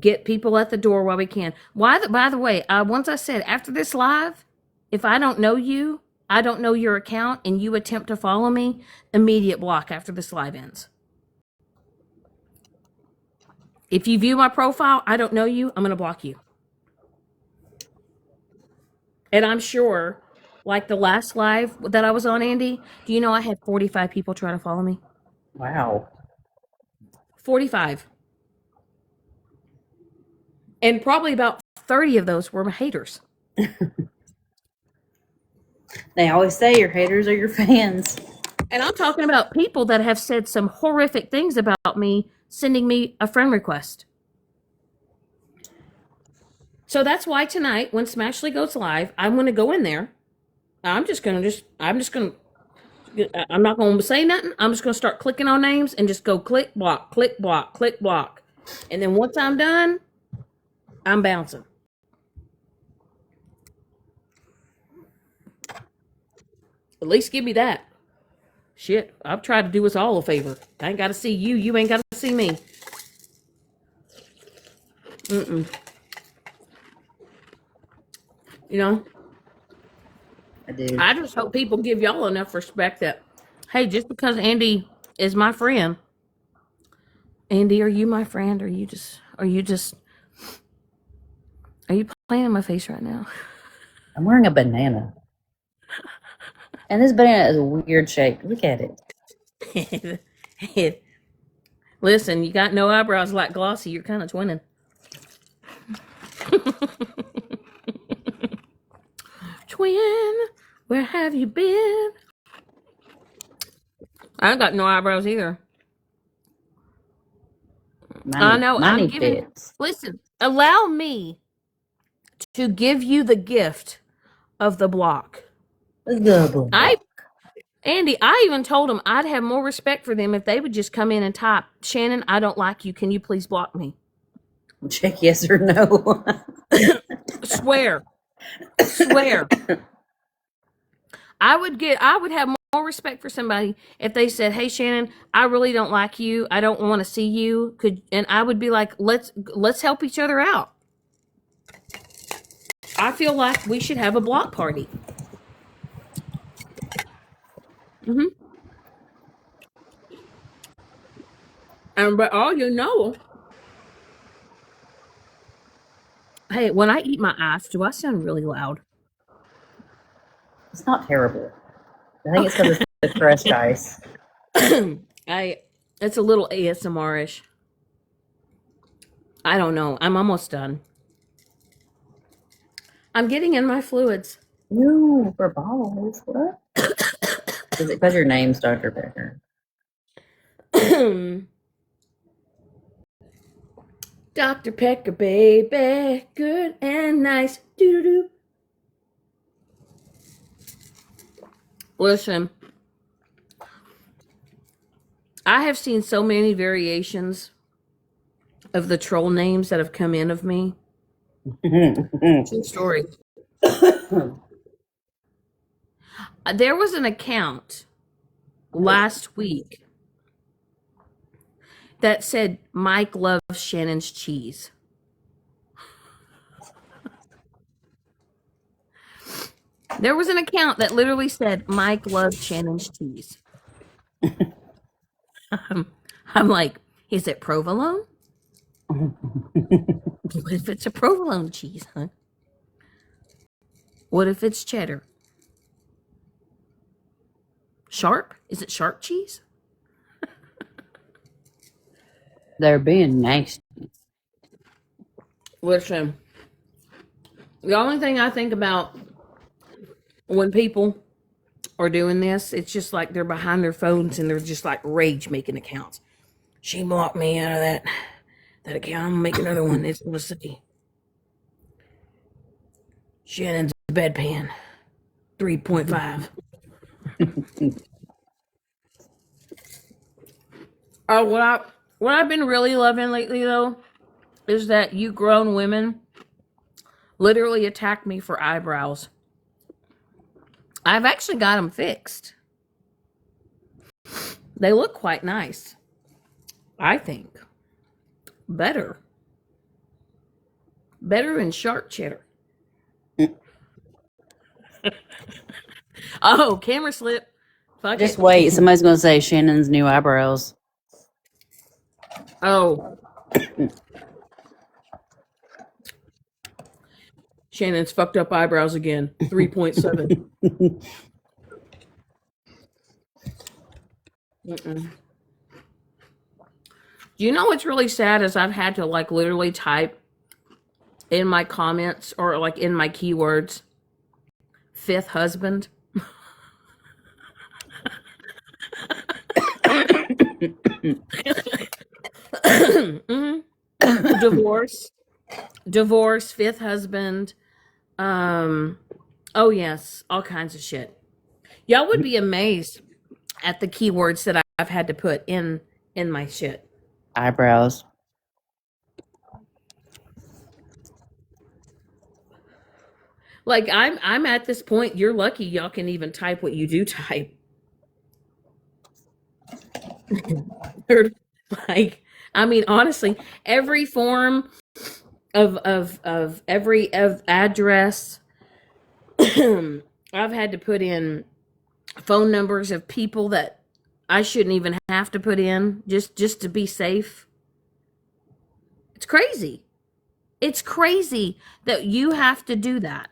get people at the door while we can. By the way, once I said, after this live, if I don't know you, I don't know your account, and you attempt to follow me, immediate block after this live ends. If you view my profile, I don't know you, I'm going to block you. And I'm sure, like the last live that I was on, Andy, do you know I had 45 people try to follow me? Wow. 45. And probably about 30 of those were haters. They always say your haters are your fans. And I'm talking about people that have said some horrific things about me, sending me a friend request. So that's why tonight, when Smashly goes live, I'm going to go in there. I'm not going to say nothing. I'm just going to start clicking on names and just go click, block, click, block, click, block. And then once I'm done, I'm bouncing. At least give me that. Shit, I've tried to do us all a favor. I ain't got to see you. You ain't got to see me. You know? I do. I just hope people give y'all enough respect that, hey, just because Andy is my friend, Andy, are you my friend? Are you playing in my face right now? I'm wearing a banana. And this banana is a weird shape. Look at it. Listen, you got no eyebrows like Glossy. You're kind of twinning. Twin, where have you been? I got no eyebrows either. I know. I'm giving. Fits. Listen, allow me to give you the gift of the block. Andy, I even told them I'd have more respect for them if they would just come in and type, Shannon, I don't like you. Can you please block me? Check yes or no. Swear. I would have more respect for somebody if they said, hey, Shannon, I really don't like you. I don't want to see you. And I would be like, let's help each other out. I feel like we should have a block party. But all you know, hey, when I eat my ice, do I sound really loud? It's not terrible. I think it's because it's the crushed ice. It's a little ASMR-ish. I don't know. I'm almost done. I'm getting in my fluids. Ooh, for balls. What? Is it because your name's Dr. Becker? Dr. Pecker, baby, good and nice. Doo-doo-doo. Listen, I have seen so many variations of the troll names that have come in of me. True story. There was an account last week that said Mike loves Shannon's cheese. There was an account that literally said Mike loves Shannon's cheese. I'm like, is it provolone? What if it's a provolone cheese, huh? What if it's cheddar? Sharp? Is it sharp cheese? They're being nasty. Listen, the only thing I think about when people are doing this, it's just like they're behind their phones and they're just like rage making accounts. She blocked me out of that account. I'm gonna make another one. It's gonna say Shannon's bedpan 3.5. Oh, what I've been really loving lately though is that you grown women literally attack me for eyebrows. I've actually got them fixed. They look quite nice. I think. Better than sharp cheddar. Oh, camera slip. Fuck Just it. wait. Somebody's going to say Shannon's new eyebrows. Oh, Shannon's fucked up eyebrows again. 3.7. Mm-mm. You know what's really sad is I've had to like literally type in my comments or like in my keywords, fifth husband. Mhm. Divorce, fifth husband. Oh yes, all kinds of shit. Y'all would be amazed at the keywords that I've had to put in my shit. Eyebrows. Like I'm at this point. You're lucky y'all can even type what you do type. Like, I mean, honestly, every form of every of address, I've had to put in phone numbers of people that I shouldn't even have to put in just to be safe. It's crazy. It's crazy that you have to do that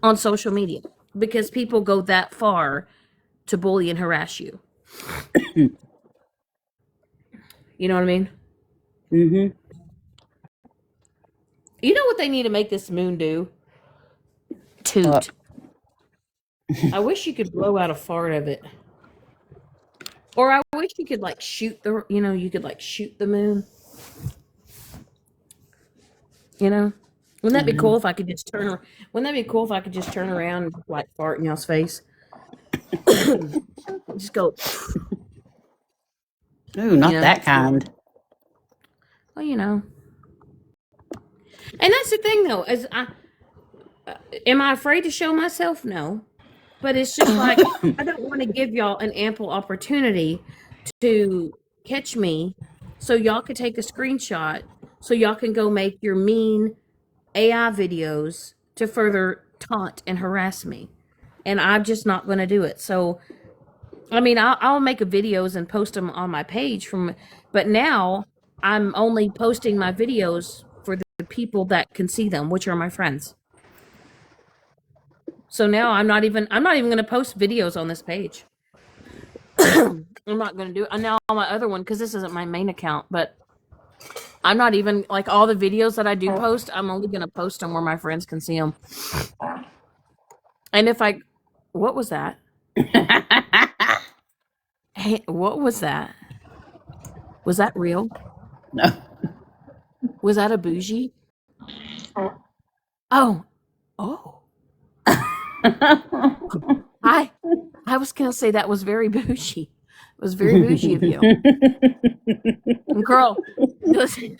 on social media because people go that far to bully and harass you. You know what I mean? Mm-hmm. You know what they need to make this moon do? Toot. I wish you could blow out a fart of it. Or I wish you could like shoot the, you could like shoot the moon. You know? Wouldn't that be cool if I could just turn? Wouldn't that be cool if I could just turn around and like fart in y'all's face? Just go. Ooh, not Yeah. that kind. Well, and that's the thing though. Am I afraid to show myself? No, but it's just like I don't want to give y'all an ample opportunity to catch me, so y'all could take a screenshot, so y'all can go make your mean AI videos to further taunt and harass me. And I'm just not going to do it. So, I mean, I'll make videos and post them on my page but now I'm only posting my videos for the people that can see them, which are my friends. So now I'm not even going to post videos on this page. I'm not going to do it now on my other one because this isn't my main account, but I'm not even like all the videos that I do post. I'm only going to post them where my friends can see them. And what was that? Hey, what was that? Was that real? No. Was that a bougie? Oh. I was going to say that was very bougie. It was very bougie of you. Girl, listen.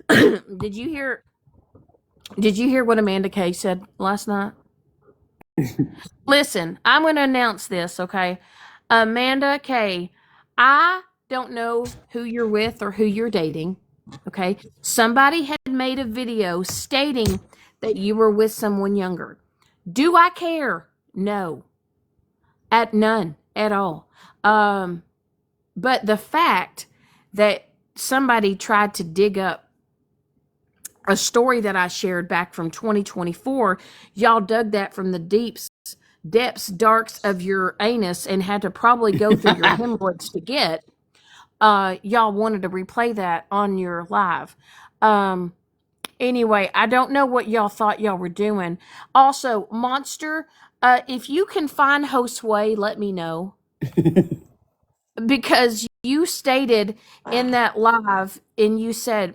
Did you hear what Amanda Kay said last night? Listen, I'm going to announce this, okay? Amanda Kay, I don't know who you're with or who you're dating, okay? Somebody had made a video stating that you were with someone younger. Do I care? No. At none at all. But the fact that somebody tried to dig up a story that I shared back from 2024, y'all dug that from the depths, darks of your anus and had to probably go through your hemorrhoids to get. Y'all wanted to replay that on your live. Anyway, I don't know what y'all thought y'all were doing. Also, Monster, if you can find Josue, let me know. Because you stated in that live and you said,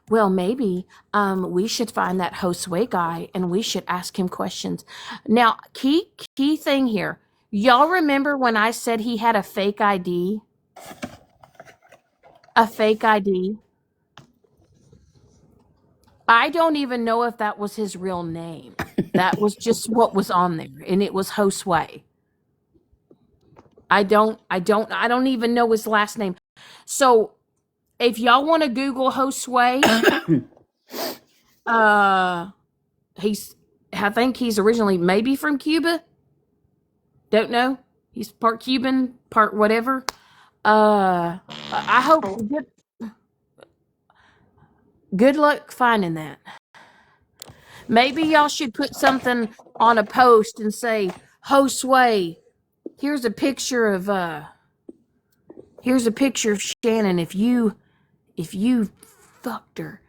well, maybe we should find that Josue guy and we should ask him questions. Now, key thing here. Y'all remember when I said he had a fake ID? A fake ID? I don't even know if that was his real name. That was just what was on there, and it was Josue. I don't even know his last name. So if y'all want to Google Josue, I think he's originally maybe from Cuba. Don't know. He's part Cuban, part whatever. I hope Good luck finding that. Maybe y'all should put something on a post and say, "Ho Sway, here's a picture of Shannon. If you fucked her,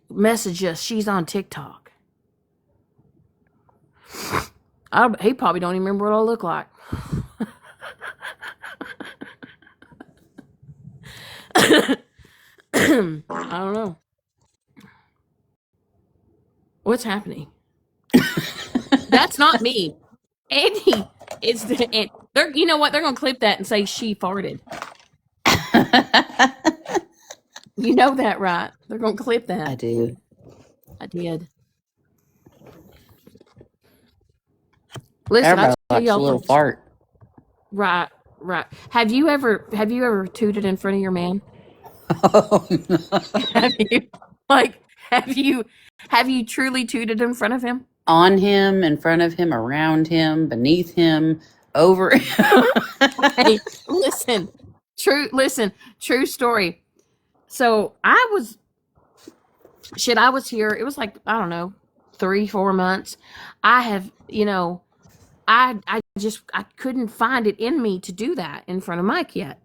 message us. She's on TikTok." He probably don't even remember what I look like. I don't know. What's happening? That's not me. Andy, you know what? They're gonna clip that and say she farted. You know that, right? They're gonna clip that. I do. I did. Listen, Everybody I tell likes a y'all little things. fart. Right. Have you ever tooted in front of your man? Oh, no. Have you have you truly tooted in front of him? On him, in front of him, around him, beneath him, over him. Hey, true story. So I was here. It was like, I don't know, 3-4 months. I have, I couldn't find it in me to do that in front of Mike yet.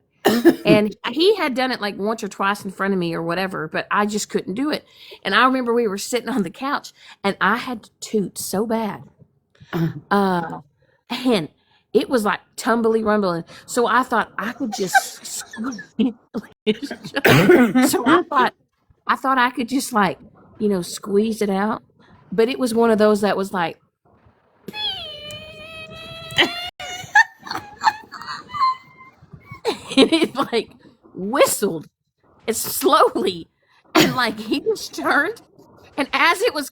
And he had done it like once or twice in front of me or whatever, but I just couldn't do it. And I remember we were sitting on the couch and I had to toot so bad. And it was like tumbly rumbling. So I thought I could just squeeze. So I thought I could just like, squeeze it out. But it was one of those that was like, and it like whistled as slowly, and like he just turned, and as it was